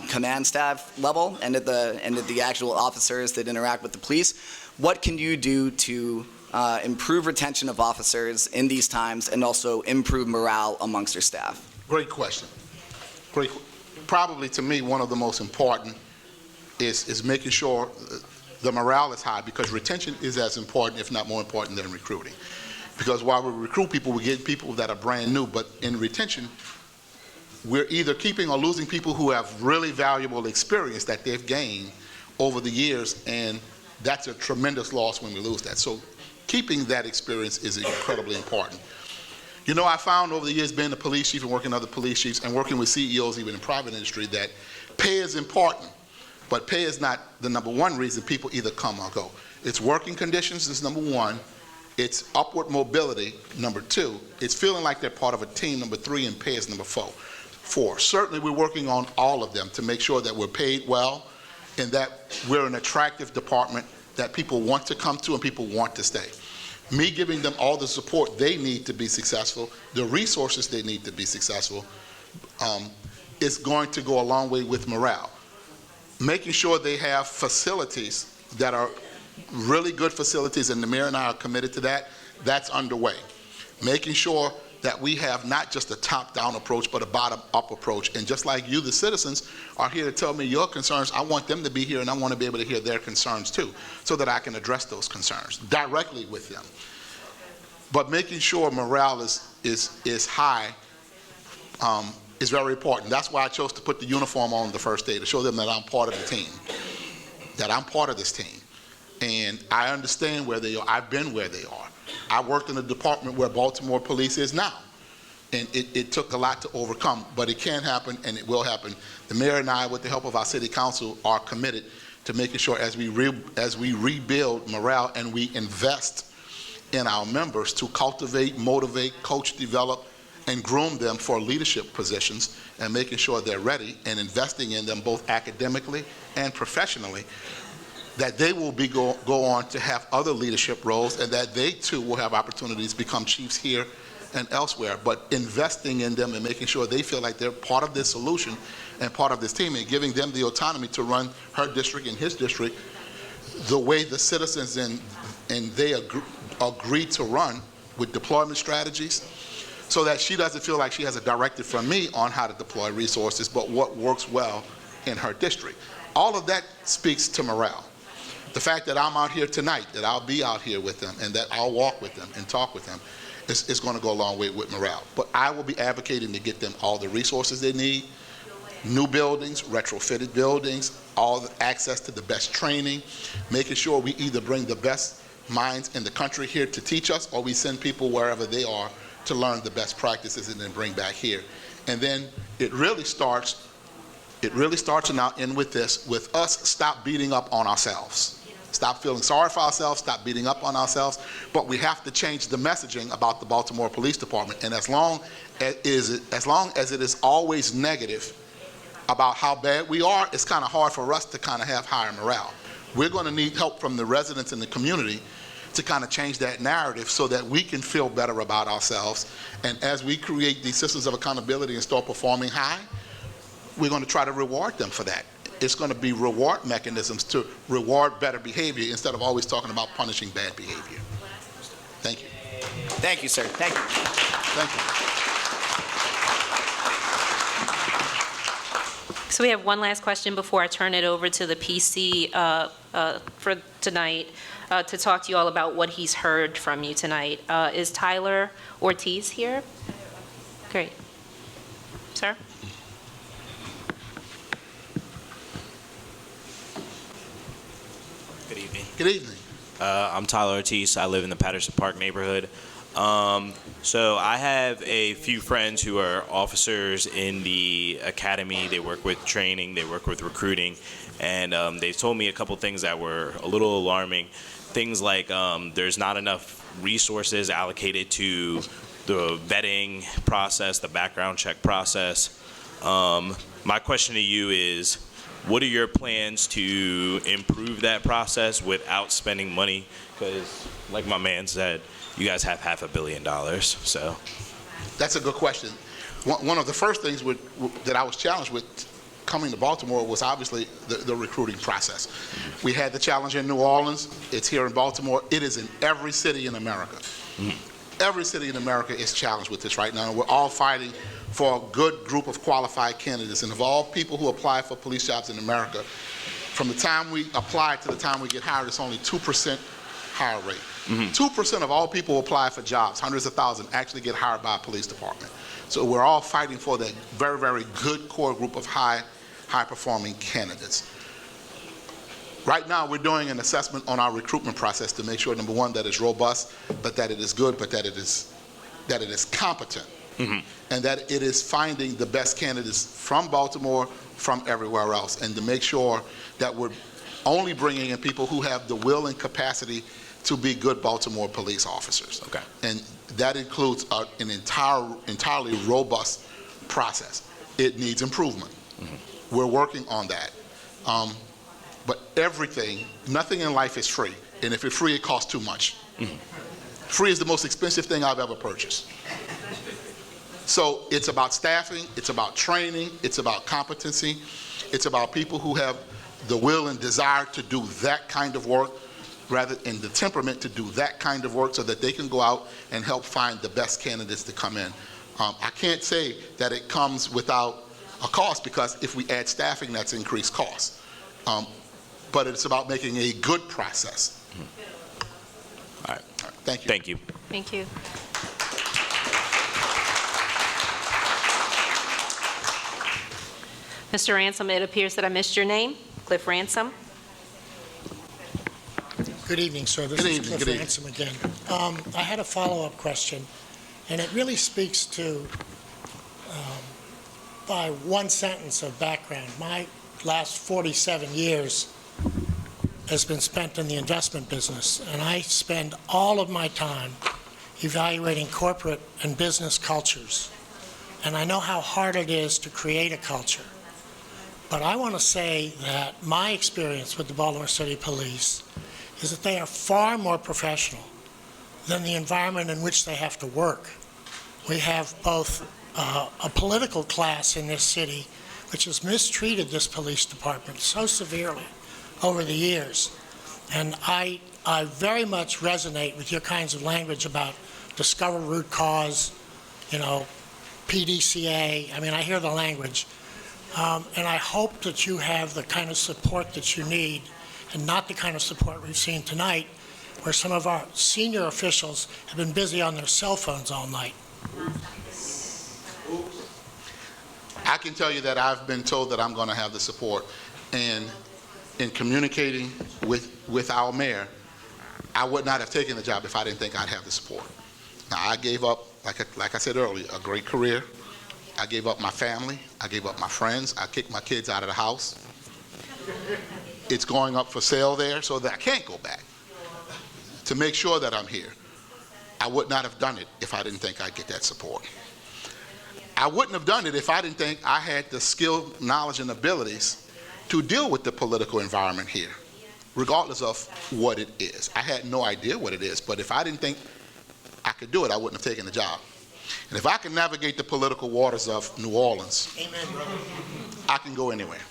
command staff level and at the actual officers that interact with the police, what can you do to improve retention of officers in these times and also improve morale amongst your staff? Great question. Probably to me, one of the most important is making sure the morale is high, because retention is as important, if not more important, than recruiting. Because while we recruit people, we get people that are brand new, but in retention, we're either keeping or losing people who have really valuable experience that they've gained over the years, and that's a tremendous loss when we lose that. So keeping that experience is incredibly important. You know, I found over the years, being a police chief and working with other police chiefs and working with CEOs even in private industry, that pay is important, but pay is not the number one reason people either come or go. It's working conditions is number one. It's upward mobility, number two. It's feeling like they're part of a team, number three, and pay is number four. Certainly we're working on all of them to make sure that we're paid well and that we're an attractive department that people want to come to and people want to stay. Me giving them all the support they need to be successful, the resources they need to be successful, is going to go a long way with morale. Making sure they have facilities that are really good facilities, and the mayor and I are committed to that, that's underway. Making sure that we have not just a top-down approach, but a bottom-up approach. And just like you, the citizens, are here to tell me your concerns, I want them to be here, and I want to be able to hear their concerns too, so that I can address those concerns directly with them. But making sure morale is is high is very important. That's why I chose to put the uniform on the first day, to show them that I'm part of the team, that I'm part of this team. And I understand where they are. I've been where they are. I worked in a department where Baltimore police is now. And it took a lot to overcome, but it can happen and it will happen. The mayor and I, with the help of our city council, are committed to making sure as we rebuild morale and we invest in our members to cultivate, motivate, coach, develop, and groom them for leadership positions, and making sure they're ready and investing in them both academically and professionally, that they will go on to have other leadership roles, and that they too will have opportunities to become chiefs here and elsewhere. But investing in them and making sure they feel like they're part of this solution and part of this team, and giving them the autonomy to run her district and his district the way the citizens and they agree to run, with deployment strategies, so that she doesn't feel like she has a directive from me on how to deploy resources, but what works well in her district. All of that speaks to morale. The fact that I'm out here tonight, that I'll be out here with them, and that I'll walk with them and talk with them, is going to go a long way with morale. But I will be advocating to get them all the resources they need, new buildings, retrofitted buildings, all the access to the best training, making sure we either bring the best minds in the country here to teach us, or we send people wherever they are to learn the best practices and then bring back here. And then it really starts and I'll end with this, with us stop beating up on ourselves. Stop feeling sorry for ourselves, stop beating up on ourselves, but we have to change the messaging about the Baltimore Police Department. And as long as it is always negative about how bad we are, it's kind of hard for us to kind of have higher morale. We're going to need help from the residents in the community to kind of change that narrative so that we can feel better about ourselves. And as we create these systems of accountability and start performing high, we're going to try to reward them for that. It's going to be reward mechanisms to reward better behavior instead of always talking about punishing bad behavior. Thank you. Thank you, sir. Thank you. Thank you. So we have one last question before I turn it over to the PC for tonight to talk to you all about what he's heard from you tonight. Is Tyler Ortiz here? Great. Sir? Good evening. Good evening. I'm Tyler Ortiz. I live in the Patterson Park neighborhood. So I have a few friends who are officers in the academy. They work with training, they work with recruiting, and they told me a couple things that were a little alarming. Things like there's not enough resources allocated to the vetting process, the background check process. My question to you is, what are your plans to improve that process without spending money? Because, like my man said, you guys have $500 million, so. That's a good question. One of the first things that I was challenged with coming to Baltimore was obviously the recruiting process. We had the challenge in New Orleans. It's here in Baltimore. It is in every city in America. Every city in America is challenged with this right now. And we're all fighting for a good group of qualified candidates. And of all people who apply for police jobs in America, from the time we apply to the time we get hired, it's only 2% hire rate. 2% of all people who apply for jobs, hundreds of thousands, actually get hired by a police department. So we're all fighting for that very, very good core group of high-performing candidates. Right now, we're doing an assessment on our recruitment process to make sure, number one, that it's robust, but that it is good, but that it is competent, and that it is finding the best candidates from Baltimore, from everywhere else, and to make sure that we're only bringing in people who have the will and capacity to be good Baltimore police officers. Okay. And that includes an entirely robust process. It needs improvement. We're working on that. But nothing in life is free. And if it's free, it costs too much. Free is the most expensive thing I've ever purchased. So it's about staffing, it's about training, it's about competency, it's about people who have the will and desire to do that kind of work, and the temperament to do that kind of work so that they can go out and help find the best candidates to come in. I can't say that it comes without a cost, because if we add staffing, that's increased costs. But it's about making a good process. All right. Thank you. Thank you. Thank you. Mr. Ransom, it appears that I missed your name. Cliff Ransom. Good evening, sir. This is Cliff Ransom again. I had a follow-up question, and it really speaks to, by one sentence of background, my last 47 years has been spent in the investment business, and I spend all of my time evaluating corporate and business cultures. And I know how hard it is to create a culture. But I want to say that my experience with the Baltimore City Police is that they are far more professional than the environment in which they have to work. We have both a political class in this city which has mistreated this police department so severely over the years. And I very much resonate with your kinds of language about discover root cause, PDCA. I mean, I hear the language. And I hope that you have the kind of support that you need and not the kind of support we've seen tonight where some of our senior officials have been busy on their cell phones all night. I can tell you that I've been told that I'm going to have the support. And in communicating with our mayor, I would not have taken the job if I didn't think I'd have the support. Now, I gave up, like I said earlier, a great career. I gave up my family. I gave up my friends. I kicked my kids out of the house. It's going up for sale there so that I can't go back to make sure that I'm here. I would not have done it if I didn't think I'd get that support. I wouldn't have done it if I didn't think I had the skill, knowledge, and abilities to deal with the political environment here, regardless of what it is. I had no idea what it is, but if I didn't think I could do it, I wouldn't have taken the job. And if I can navigate the political waters of New Orleans, amen, brother, I can go anywhere.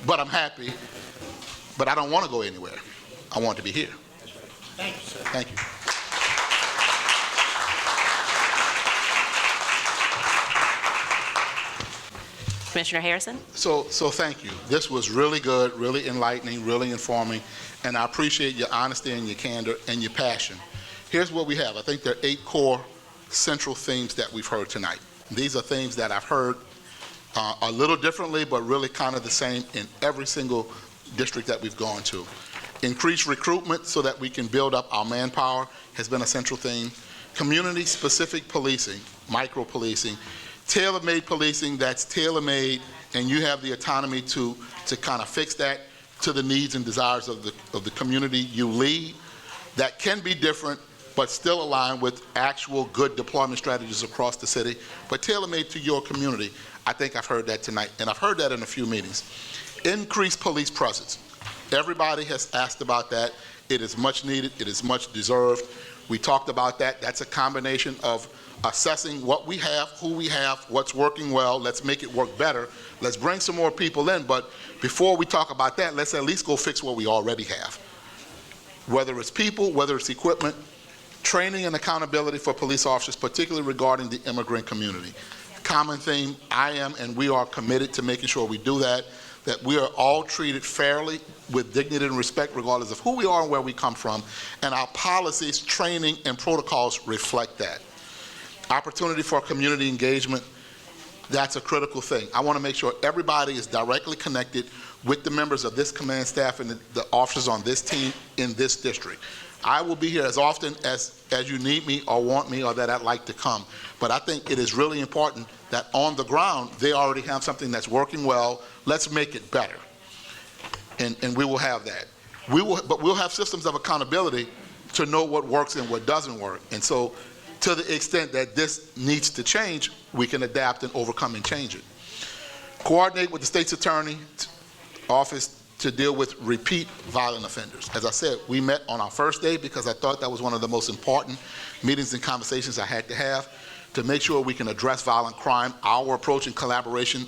But I'm happy, but I don't want to go anywhere. I want to be here. Thank you, sir. Thank you. Commissioner Harrison. So thank you. This was really good, really enlightening, really informing, and I appreciate your honesty and your candor and your passion. Here's what we have. I think there are 8 core central themes that we've heard tonight. These are themes that I've heard a little differently, but really kind of the same in every single district that we've gone to. Increased recruitment so that we can build up our manpower has been a central theme. Community-specific policing, micro-policing, tailor-made policing that's tailor-made, and you have the autonomy to kind of fix that to the needs and desires of the community you lead. That can be different, but still aligned with actual good deployment strategies across the city, but tailor-made to your community. I think I've heard that tonight, and I've heard that in a few meetings. Increased police presence. Everybody has asked about that. It is much needed. It is much deserved. We talked about that. That's a combination of assessing what we have, who we have, what's working well. Let's make it work better. Let's bring some more people in, but before we talk about that, let's at least go fix what we already have. Whether it's people, whether it's equipment, training and accountability for police officers, particularly regarding the immigrant community. Common theme, I am and we are committed to making sure we do that we are all treated fairly with dignity and respect regardless of who we are and where we come from, and our policies, training, and protocols reflect that. Opportunity for community engagement, that's a critical thing. I want to make sure everybody is directly connected with the members of this command staff and the officers on this team in this district. I will be here as often as you need me or want me or that I'd like to come. But I think it is really important that on the ground, they already have something that's working well. Let's make it better. And we will have that. But we'll have systems of accountability to know what works and what doesn't work. And so to the extent that this needs to change, we can adapt and overcome and change it. Coordinate with the state's attorney office to deal with repeat violent offenders. As I said, we met on our first day because I thought that was one of the most important meetings and conversations I had to have to make sure we can address violent crime, our approach and collaboration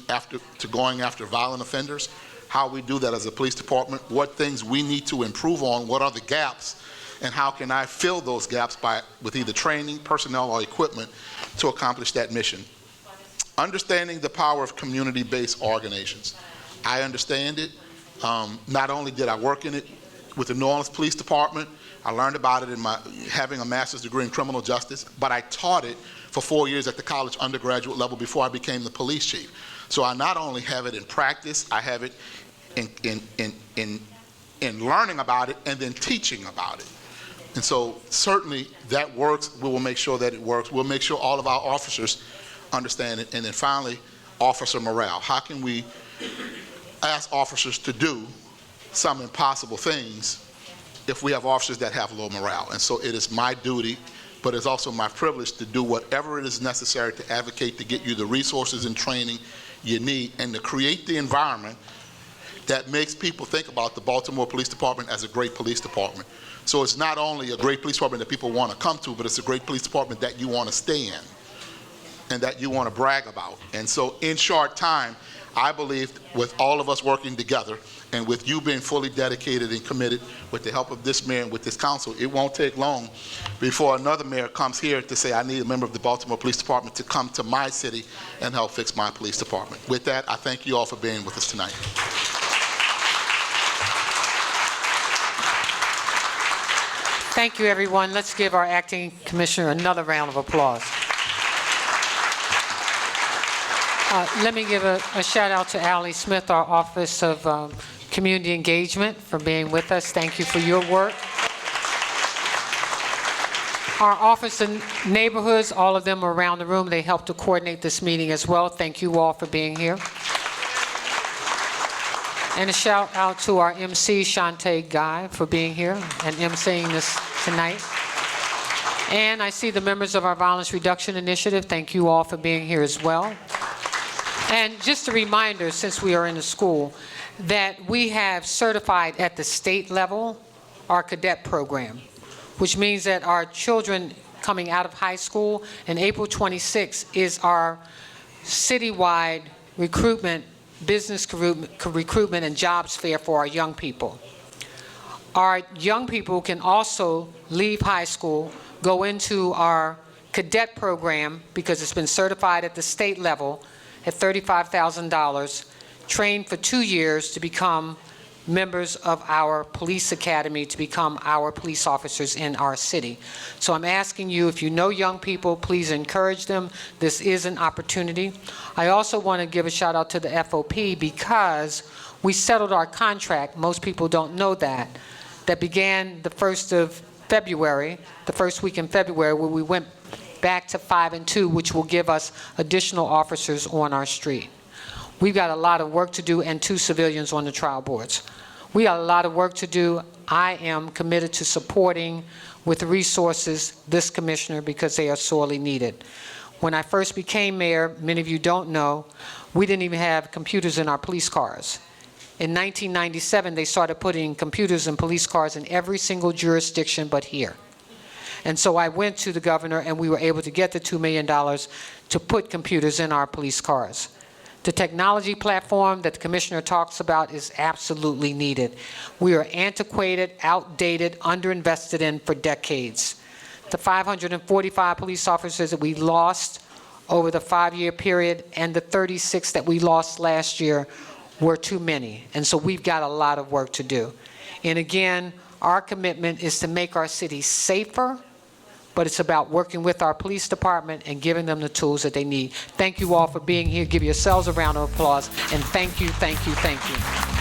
to going after violent offenders, how we do that as a police department, what things we need to improve on, what are the gaps, and how can I fill those gaps with either training, personnel, or equipment to accomplish that mission. Understanding the power of community-based organizations. I understand it. Not only did I work in it with the New Orleans Police Department, I learned about it in having a master's degree in criminal justice, but I taught it for 4 years at the college undergraduate level before I became the police chief. So I not only have it in practice, I have it in learning about it and then teaching about it. And so certainly that works. We will make sure that it works. We'll make sure all of our officers understand it. And then finally, officer morale. How can we ask officers to do some impossible things if we have officers that have low morale? And so it is my duty, but it's also my privilege to do whatever it is necessary to advocate to get you the resources and training you need and to create the environment that makes people think about the Baltimore Police Department as a great police department. So it's not only a great police department that people want to come to, but it's a great police department that you want to stay in and that you want to brag about. And so in short time, I believe with all of us working together and with you being fully dedicated and committed with the help of this mayor and with this council, it won't take long before another mayor comes here to say, I need a member of the Baltimore Police Department to come to my city and help fix my police department. With that, I thank you all for being with us tonight. Thank you, everyone. Let's give our acting commissioner another round of applause. Let me give a shout out to Allie Smith, our Office of Community Engagement, for being with us. Thank you for your work. Our Office of Neighborhoods, all of them are around the room. They helped to coordinate this meeting as well. Thank you all for being here. And a shout out to our MC, Shantae Guy, for being here and emceeing this tonight. And I see the members of our Violence Reduction Initiative. Thank you all for being here as well. And just a reminder, since we are in the school, that we have certified at the state level our cadet program, which means that our children coming out of high school, and April 26th is our citywide recruitment, business recruitment and jobs fair for our young people. Our young people can also leave high school, go into our cadet program because it's been certified at the state level at $35,000, train for 2 years to become members of our police academy, to become our police officers in our city. So I'm asking you, if you know young people, please encourage them. This is an opportunity. I also want to give a shout out to the FOP because we settled our contract. Most people don't know that began the 1st of February, the first week in February, where we went back to 5 and 2, which will give us additional officers on our street. We've got a lot of work to do, and 2 civilians on the trial boards. We got a lot of work to do. I am committed to supporting with resources this commissioner because they are sorely needed. When I first became mayor, many of you don't know, we didn't even have computers in our police cars. In 1997, they started putting computers in police cars in every single jurisdiction but here. And so I went to the governor, and we were able to get the $2 million to put computers in our police cars. The technology platform that the commissioner talks about is absolutely needed. We are antiquated, outdated, underinvested in for decades. The 545 police officers that we lost over the 5-year period and the 36 that we lost last year were too many. And so we've got a lot of work to do. And again, our commitment is to make our city safer, but it's about working with our police department and giving them the tools that they need. Thank you all for being here. Give yourselves a round of applause, and thank you, thank you, thank you.